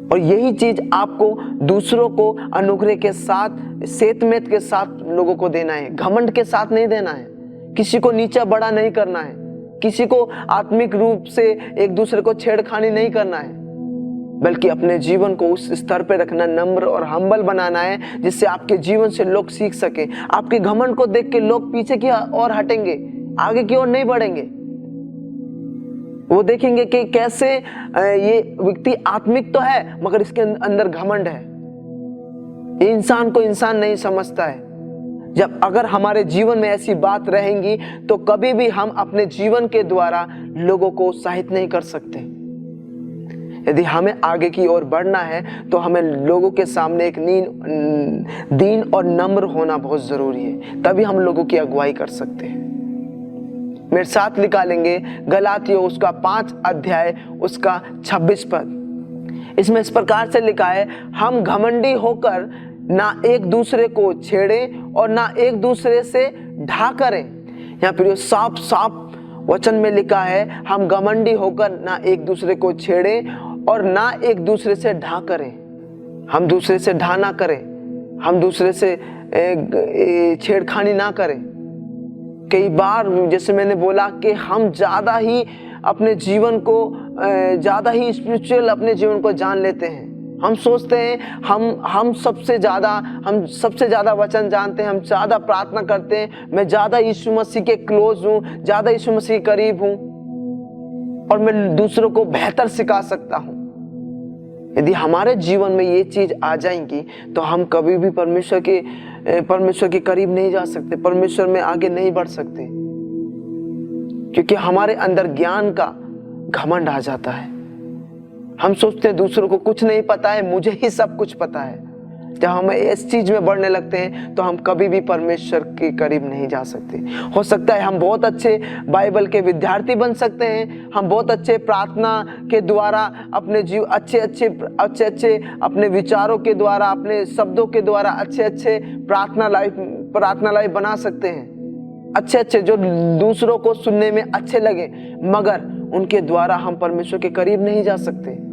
और यही चीज आपको दूसरों को अनुग्रह के साथ, सेतमेत के साथ लोगों को देना है, घमंड के साथ नहीं देना है। किसी को नीचा बड़ा नहीं करना है, किसी को आत्मिक रूप से एक दूसरे को छेड़खानी नहीं करना है, बल्कि अपने जीवन को उस स्तर पे रखना, नम्र और हम्बल बनाना है, जिससे आपके जीवन से लोग सीख सके। आपके घमंड को देख के लोग पीछे की ओर हटेंगे, आगे की ओर नहीं बढ़ेंगे। वो देखेंगे कि कैसे ये व्यक्ति आत्मिक तो है मगर इसके अंदर घमंड है, ये इंसान को इंसान नहीं समझता है। जब अगर हमारे जीवन में ऐसी बात रहेंगी तो कभी भी हम अपने जीवन के द्वारा लोगों को उत्साहित नहीं कर सकते। यदि हमें आगे की ओर बढ़ना है तो हमें लोगों के सामने एक दीन और नम्र होना बहुत जरूरी है, तभी हम लोगों की अगुवाई कर सकते हैं। मेरे साथ निकालेंगे गलातियों उसका 5 अध्याय उसका 26 पद। इसमें इस प्रकार से लिखा है, हम घमंडी होकर ना एक दूसरे को छेड़ें और ना एक दूसरे से ढा करें। यहाँ पर साफ साफ वचन में लिखा है, हम घमंडी होकर ना एक दूसरे को छेड़ें और ना एक दूसरे से ढा करें। हम दूसरे से ढा ना करें, हम दूसरे से छेड़खानी ना करें। कई बार जैसे मैंने बोला कि हम ज़्यादा ही अपने जीवन को, ज़्यादा ही स्पिरिचुअल अपने जीवन को जान लेते हैं। हम सोचते हैं हम सबसे ज़्यादा वचन जानते हैं, हम ज़्यादा प्रार्थना करते हैं, मैं ज़्यादा यीशु मसीह के क्लोज हूँ, ज़्यादा यीशु मसीह के करीब हूँ और मैं दूसरों को बेहतर सिखा सकता हूँ। यदि हमारे जीवन में ये चीज़ आ जाएंगी तो हम कभी भी परमेश्वर के करीब नहीं जा सकते, परमेश्वर में आगे नहीं बढ़ सकते, क्योंकि हमारे अंदर ज्ञान का घमंड आ जाता है। हम सोचते हैं दूसरों को कुछ नहीं पता है, मुझे ही सब कुछ पता है। जब हम इस चीज में बढ़ने लगते हैं तो हम कभी भी परमेश्वर के करीब नहीं जा सकते। हो सकता है हम बहुत अच्छे बाइबल के विद्यार्थी बन सकते हैं, हम बहुत अच्छे प्रार्थना के द्वारा अपने अच्छे अपने विचारों के द्वारा, अपने शब्दों के द्वारा अच्छे प्रार्थना लाइफ बना सकते हैं, अच्छे जो दूसरों को सुनने में अच्छे लगे, मगर उनके द्वारा हम परमेश्वर के करीब नहीं जा सकते।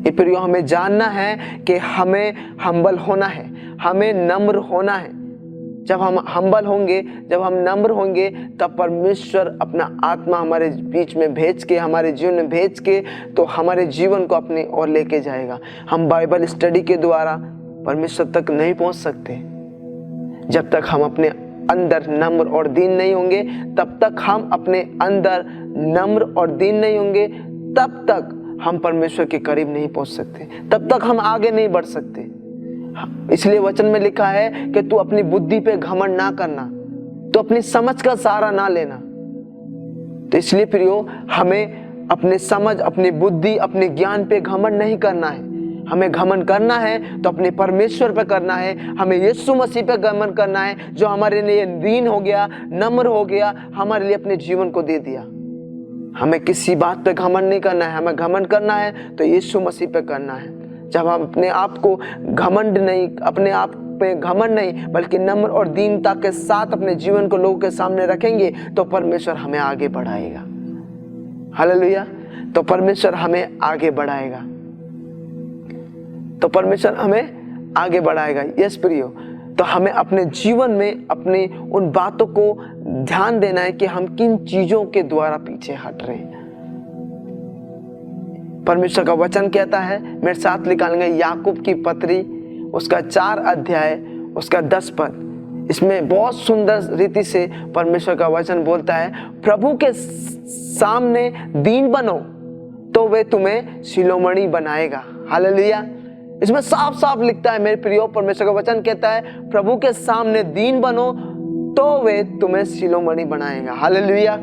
प्रियो, हमें जानना है कि हमें हम्बल होना है, हमें नम्र होना है। जब हम हम्बल होंगे, जब हम नम्र होंगे, तब परमेश्वर अपना आत्मा हमारे बीच में भेज के, हमारे जीवन में भेज के, तो हमारे जीवन को अपनी ओर लेके जाएगा। हम बाइबल स्टडी के द्वारा परमेश्वर तक नहीं पहुंच सकते। जब तक हम अपने अंदर नम्र और दीन नहीं होंगे, तब तक हम अपने अंदर नम्र और दीन नहीं होंगे, तब तक हम परमेश्वर के करीब नहीं पहुंच सकते, तब तक हम आगे नहीं बढ़ सकते। इसलिए वचन में लिखा है कि तू अपनी बुद्धि पे घमंड ना करना, तो अपनी समझ का सहारा ना लेना। तो इसलिए प्रियो, हमें अपने समझ, अपनी बुद्धि, अपने ज्ञान पे घमंड नहीं करना है। हमें घमंड करना है तो अपने परमेश्वर पे करना है, हमें यीशु मसीह पे घमंड करना है, जो हमारे लिए दीन हो गया, नम्र हो गया, हमारे लिए अपने जीवन को दे दिया। हमें किसी बात पे घमंड नहीं करना है, हमें घमंड करना है तो यीशु मसीह पे करना है। जब हम अपने आप को अपने आप पे घमंड नहीं, बल्कि नम्र और दीनता के साथ अपने जीवन को लोगों के सामने रखेंगे, तो परमेश्वर हमें आगे बढ़ाएगा। हालेलुया। तो परमेश्वर हमें आगे बढ़ाएगा, तो परमेश्वर हमें आगे बढ़ाएगा। यस प्रियो, तो हमें अपने जीवन में अपनी उन बातों को ध्यान देना है कि हम किन चीजों के द्वारा पीछे हट रहे हैं। परमेश्वर का वचन कहता है, मेरे साथ निकालेंगे याकूब की पत्री उसका 4 अध्याय उसका 10 पद। इसमें बहुत सुंदर रीति से परमेश्वर का वचन बोलता है, प्रभु के सामने दीन बनो तो वे तुम्हें शिरोमणि बनाएगा। हालेलुया। इसमें साफ साफ लिखता है मेरे प्रियो, परमेश्वर का वचन कहता है प्रभु के सामने दीन बनो तो वे तुम्हें शिरोमणि बनाएगा। हालेलुया।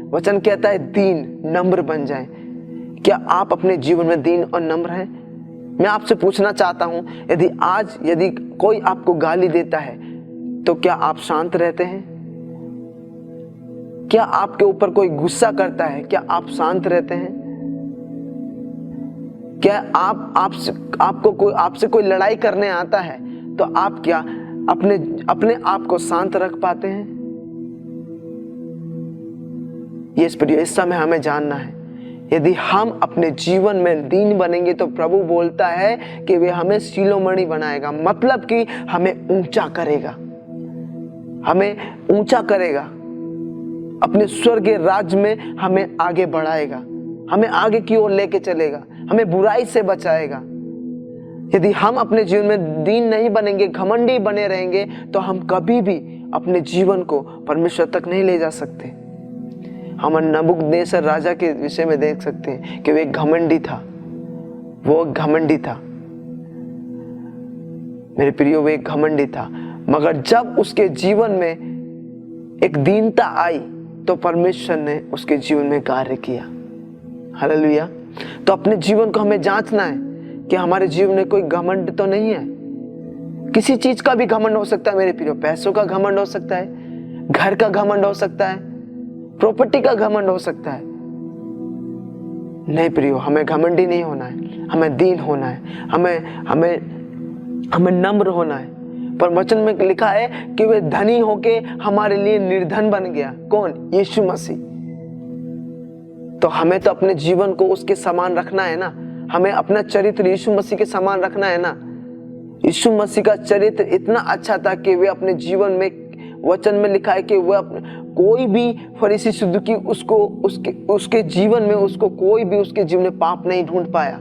वचन कहता है दीन, नम्र बन जाए। क्या आप अपने जीवन में दीन और नम्र हैं? मैं आपसे पूछना चाहता हूं, यदि कोई आपको गाली देता है तो क्या आप शांत रहते हैं? क्या आपके ऊपर कोई गुस्सा करता है, क्या आप शांत रहते हैं? क्या आपसे कोई लड़ाई करने आता है तो आप क्या अपने आप को शांत रख पाते हैं? ये इस समय हमें जानना है, यदि हम अपने जीवन में दीन बनेंगे तो प्रभु बोलता है कि वे हमें शिरोमणि बनाएगा, मतलब कि हमें ऊंचा करेगा, हमें ऊंचा करेगा, अपने स्वर्गीय राज्य में हमें आगे बढ़ाएगा, हमें आगे की ओर लेके चलेगा, हमें बुराई से बचाएगा। यदि हम अपने जीवन में दीन नहीं बनेंगे, घमंडी बने रहेंगे, तो हम कभी भी अपने जीवन को परमेश्वर तक नहीं ले जा सकते। हम नबूकदनेस्सर राजा के विषय में देख सकते हैं कि वो एक घमंडी था, वो घमंडी था मेरे प्रियो, वो एक घमंडी था। मगर जब उसके जीवन में एक दीनता आई तो परमेश्वर ने उसके जीवन में कार्य किया। हालेलुया। तो अपने जीवन को हमें जांचना है कि हमारे जीवन में कोई घमंड तो नहीं है। किसी चीज का भी घमंड हो सकता है मेरे प्रियो, पैसों का घमंड हो सकता है, घर का घमंड हो सकता है, प्रॉपर्टी का घमंड हो सकता है। नहीं प्रियो, हमें घमंडी नहीं होना है, हमें दीन होना है, हमें नम्र होना है। पर वचन में लिखा है कि वे धनी होके हमारे लिए निर्धन बन गया। कौन? यीशु मसीह। तो हमें तो अपने जीवन को उसके समान रखना है ना, हमें अपना चरित्र यीशु मसीह के समान रखना है ना। यीशु मसीह का चरित्र इतना अच्छा था कि वे अपने जीवन में, वचन में लिखा है कि वह कोई भी फरीसी सदूकी उसके जीवन में उसको कोई भी उसके जीवन में पाप नहीं ढूंढ पाया।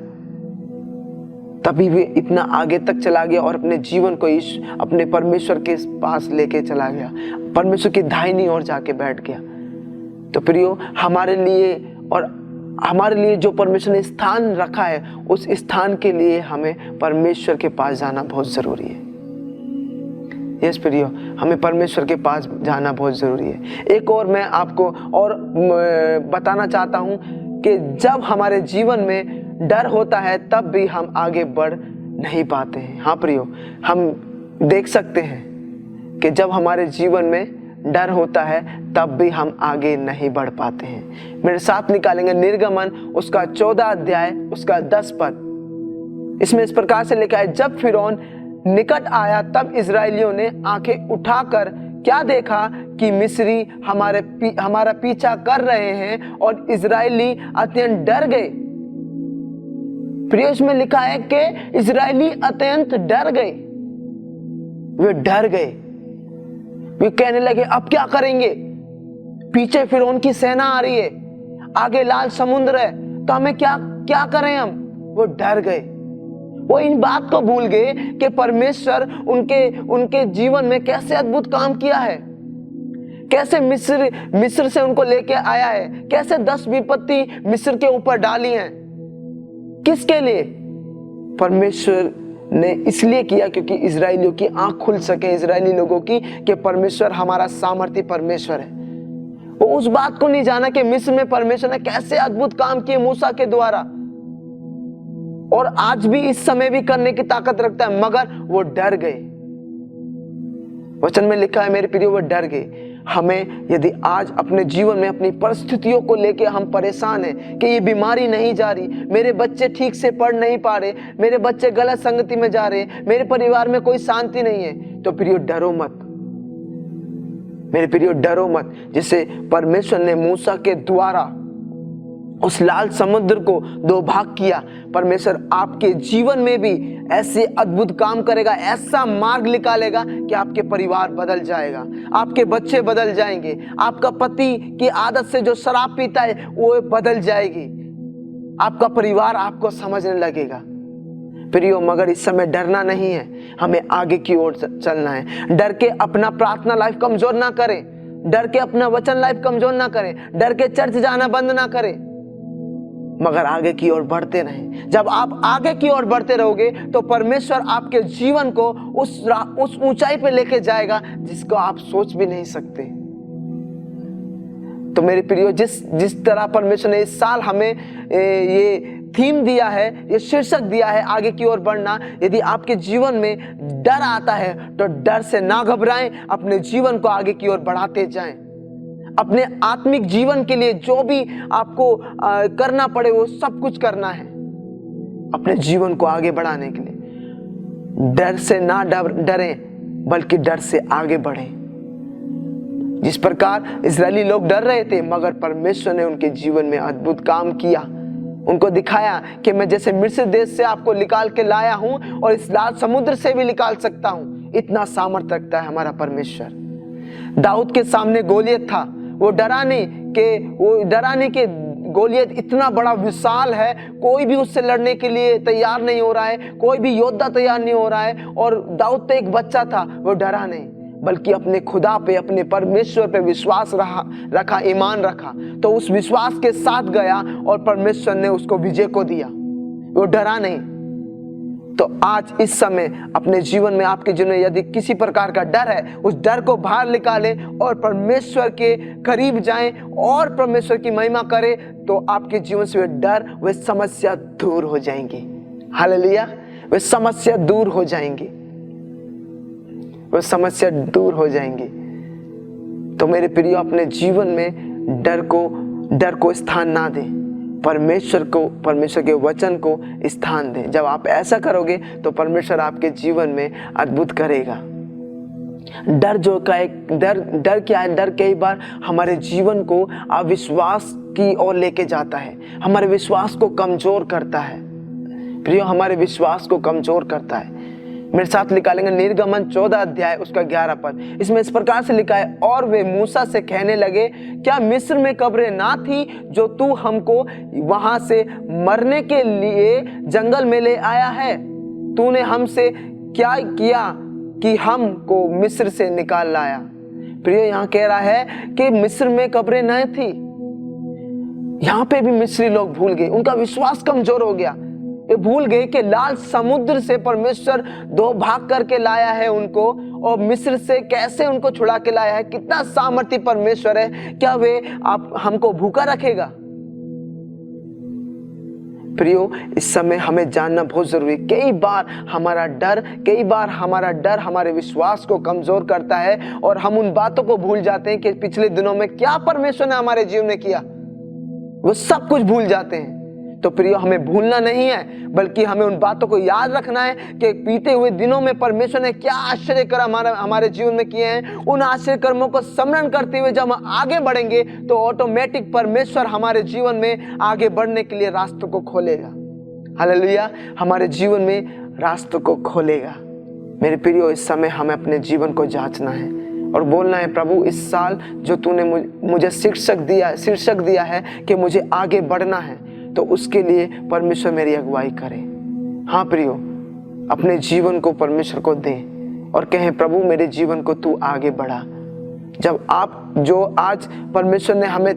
तभी वे इतना आगे तक चला गया और अपने जीवन को अपने परमेश्वर के पास लेके चला गया, परमेश्वर की दाहिनी ओर जाके बैठ गया। तो प्रियो, हमारे लिए जो परमेश्वर ने स्थान रखा है, उस स्थान के लिए हमें परमेश्वर के पास जाना बहुत जरूरी है। यस प्रियो, हमें परमेश्वर के पास जाना बहुत जरूरी है। एक और मैं आपको और बताना चाहता हूं कि जब हमारे जीवन में डर होता है तब भी हम आगे बढ़ नहीं पाते हैं। हाँ प्रियो, हम देख सकते हैं कि जब हमारे जीवन में डर होता है तब भी हम आगे नहीं बढ़ पाते हैं। मेरे साथ निकालेंगे निर्गमन उसका 14 अध्याय उसका 10 पद। इसमें इस प्रकार से लिखा है, जब फिरौन निकट आया तब इजरायलियों ने आंखें उठाकर क्या देखा कि मिस्री हमारा पीछा कर रहे हैं और इजरायली अत्यंत डर गए। प्रिय, इसमें लिखा है कि इजरायली अत्यंत डर गए, वे डर गए। वे कहने लगे अब क्या करेंगे, पीछे फिरौन की सेना आ रही है, आगे लाल समुद्र है, तो हमें क्या करें हम। वो डर गए, वो इन बात को भूल गए कि परमेश्वर उनके जीवन में कैसे अद्भुत काम किया है, कैसे मिस्र से उनको लेके आया है, कैसे 10 विपत्ति मिस्र के ऊपर डाली हैं। किसके लिए? परमेश्वर ने इसलिए किया क्योंकि इजरायलियों की आंख खुल सके, इजरायली लोगों की, कि परमेश्वर हमारा सामर्थी परमेश्वर है। वो उस बात को नहीं जाना कि मिस्र में परमेश्वर ने कैसे अद्भुत काम किए मूसा के द्वारा, और आज भी इस समय भी करने की ताकत रखता है, मगर वो डर गए। वचन में लिखा है मेरे प्रियो, वो डर गए। हमें यदि आज अपने जीवन में अपनी परिस्थितियों को लेके हम परेशान हैं कि ये बीमारी नहीं जा रही, मेरे बच्चे ठीक से पढ़ नहीं पा रहे, मेरे बच्चे गलत संगति में जा रहे, मेरे परिवार में कोई शांति नहीं है, तो प्रियो डरो मत, मेरे प्रियो डरो मत। जिसे परमेश्वर ने मूसा के द्वारा उस लाल समुद्र को 2 भाग किया, परमेश्वर आपके जीवन में भी ऐसे अद्भुत काम करेगा, ऐसा मार्ग निकालेगा कि आपके परिवार बदल जाएगा, आपके बच्चे बदल जाएंगे, आपका पति की आदत से जो शराब पीता है वो बदल जाएगी। आपका परिवार आपको समझने लगेगा। प्रियो, मगर इस समय डरना नहीं है, हमें आगे की ओर चलना है। डर के अपना प्रार्थना लाइफ कमजोर ना करें, डर के अपना वचन लाइफ कमजोर ना करें, डर के चर्च जाना बंद ना करें, मगर आगे की ओर बढ़ते रहें। जब आप आगे की ओर बढ़ते रहोगे तो परमेश्वर आपके जीवन को उस ऊंचाई पे लेके जाएगा जिसको आप सोच भी नहीं सकते। तो मेरे प्रियो, जिस तरह परमेश्वर ने इस साल हमें ये थीम दिया है, ये शीर्षक दिया है आगे की ओर बढ़ना, यदि आपके जीवन में डर आता है तो डर से ना घबराएं, अपने जीवन को आगे की ओर बढ़ाते जाएं। अपने आत्मिक जीवन के लिए जो भी आपको करना पड़े वो सब कुछ करना है अपने जीवन को आगे बढ़ाने के लिए। डर से ना डरें, बल्कि डर से आगे बढ़ें। जिस प्रकार इस्राएली लोग डर रहे थे, मगर परमेश्वर ने उनके जीवन में अद्भुत काम किया, उनको दिखाया कि मैं जैसे मिस्र देश से आपको निकाल के लाया हूं और इस लाल समुद्र से भी निकाल सकता हूं। इतना सामर्थ्य रखता है हमारा परमेश्वर। दाऊद के सामने गोलियत था, वो डरा नहीं कि गोलियत इतना बड़ा विशाल है, कोई भी उससे लड़ने के लिए तैयार नहीं हो रहा है, कोई भी योद्धा तैयार नहीं हो रहा है। और दाऊद तो एक बच्चा था, वो डरा नहीं, बल्कि अपने खुदा पे, अपने परमेश्वर पे विश्वास रखा, ईमान रखा, तो उस विश्वास के साथ गया और परमेश्वर ने उसको विजय को दिया। वो डरा नहीं। तो आज इस समय अपने जीवन में, आपके जीवन में यदि किसी प्रकार का डर है, उस डर को बाहर निकालें और परमेश्वर के करीब जाएं और परमेश्वर की महिमा करें, तो आपके जीवन से वे डर, वे समस्या दूर हो जाएंगी। हालेलुया, वे समस्या दूर हो जाएंगी, वे समस्या दूर हो जाएंगी। तो मेरे प्रियो, अपने जीवन में डर को स्थान ना दें, परमेश्वर के वचन को स्थान दें। जब आप ऐसा करोगे तो परमेश्वर आपके जीवन में अद्भुत करेगा। डर क्या है? डर कई बार हमारे जीवन को अविश्वास की ओर लेके जाता है, हमारे विश्वास को कमजोर करता है। प्रियो, हमारे विश्वास को कमजोर करता है। मेरे साथ निकालेंगे निर्गमन 14 अध्याय उसका 11 पद। इसमें इस प्रकार से लिखा है, और वे मूसा से कहने लगे, क्या मिस्र में कब्रें ना थी जो तू हमको वहां से मरने के लिए जंगल में ले आया है? तूने हमसे क्या किया कि हमको मिस्र से निकाल लाया? प्रियो, यहाँ कह रहा है कि मिस्र में कब्रें न थी। यहाँ पे भी मिस्री लोग भूल गए, उनका विश्वास कमजोर हो गया। ये भूल गए कि लाल समुद्र से परमेश्वर 2 भाग करके लाया है उनको, और मिस्र से कैसे उनको छुड़ा के लाया है। कितना सामर्थी परमेश्वर है, क्या वे हमको भूखा रखेगा? प्रियो, इस समय हमें जानना बहुत जरूरी। कई बार हमारा डर हमारे विश्वास को कमजोर करता है और हम उन बातों को भूल जाते हैं कि पिछले दिनों में क्या परमेश्वर ने हमारे जीवन में किया, वो सब कुछ भूल जाते हैं। तो प्रियो, हमें भूलना नहीं है, बल्कि हमें उन बातों को याद रखना है कि बीते हुए दिनों में परमेश्वर ने क्या आश्चर्य कर्म हमारे जीवन में किए हैं। उन आश्चर्य कर्मों को स्मरण करते हुए जब हम आगे बढ़ेंगे तो ऑटोमेटिक परमेश्वर हमारे जीवन में आगे बढ़ने के लिए रास्तों को खोलेगा। हालेलुया, हमारे जीवन में रास्तों को खोलेगा। मेरे प्रियो, इस समय हमें अपने जीवन को जांचना है और बोलना है, प्रभु, इस साल जो तूने मुझे शीर्षक दिया है कि मुझे आगे बढ़ना है, तो उसके लिए परमेश्वर मेरी अगुवाई करे। हाँ प्रियो, अपने जीवन को परमेश्वर को दें और कहें, प्रभु, मेरे जीवन को तू आगे बढ़ा। जो आज परमेश्वर ने हमें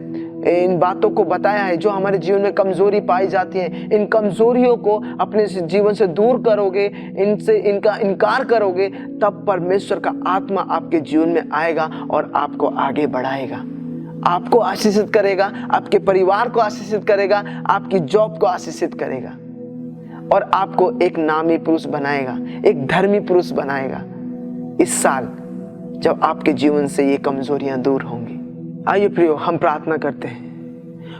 इन बातों को बताया है, जो हमारे जीवन में कमजोरी पाई जाती है, इन कमजोरियों को अपने जीवन से दूर करोगे, इनका इनकार करोगे, तब परमेश्वर का आत्मा आपके जीवन में आएगा और आपको आगे बढ़ाएगा, आपको आशीषित करेगा, आपके परिवार को आशीषित करेगा, आपकी जॉब को आशीषित करेगा और आपको एक नामी पुरुष बनाएगा, एक धर्मी पुरुष बनाएगा इस साल, जब आपके जीवन से ये कमजोरियां दूर होंगी। आइए प्रियो, हम प्रार्थना करते हैं।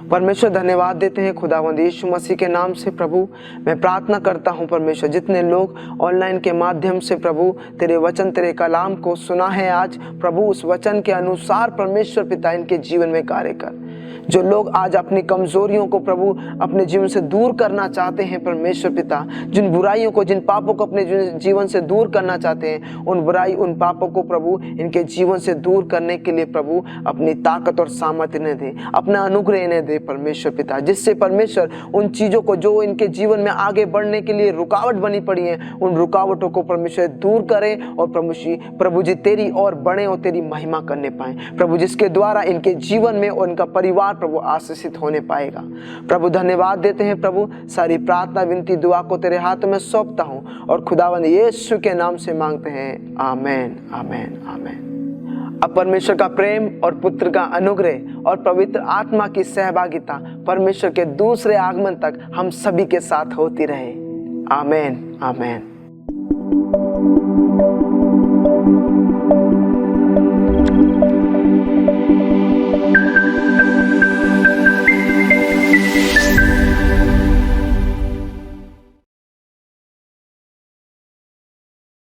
परमेश्वर, धन्यवाद देते हैं खुदावंद यीशु मसीह के नाम से। प्रभु, मैं प्रार्थना करता हूं परमेश्वर, जितने लोग ऑनलाइन के माध्यम से प्रभु तेरे वचन, तेरे कलाम को सुना है आज, प्रभु उस वचन के अनुसार परमेश्वर पिता इनके जीवन में कार्य कर। जो लोग आज अपनी कमजोरियों को प्रभु अपने जीवन से दूर करना चाहते हैं परमेश्वर पिता, जिन बुराइयों को, जिन पापों को अपने जीवन से दूर करना चाहते हैं, उन बुराई, उन पापों को प्रभु इनके जीवन से दूर करने के लिए प्रभु अपनी ताकत और सामर्थ्य इन्हें दे, अपना अनुग्रह इन्हें दे परमेश्वर पिता, जिससे परमेश्वर उन चीजों को जो इनके जीवन में आगे बढ़ने के लिए रुकावट बनी पड़ी है, उन रुकावटों को परमेश्वर दूर करे और प्रभु जी तेरी और बढ़े और तेरी महिमा करने पाए प्रभु, जिसके द्वारा इनके जीवन में और इनका परिवार प्रभु आशीषित होने पाएगा। प्रभु धन्यवाद देते हैं प्रभु, सारी प्रार्थना विनती दुआ को तेरे हाथ में सौंपता हूं और खुदावंद यीशु के नाम से मांगते हैं, आमेन आमेन आमेन। अब परमेश्वर का प्रेम और पुत्र का अनुग्रह और पवित्र आत्मा की सहभागिता परमेश्वर के दूसरे आगमन तक हम सभी के साथ होती रहे। आमेन आमेन।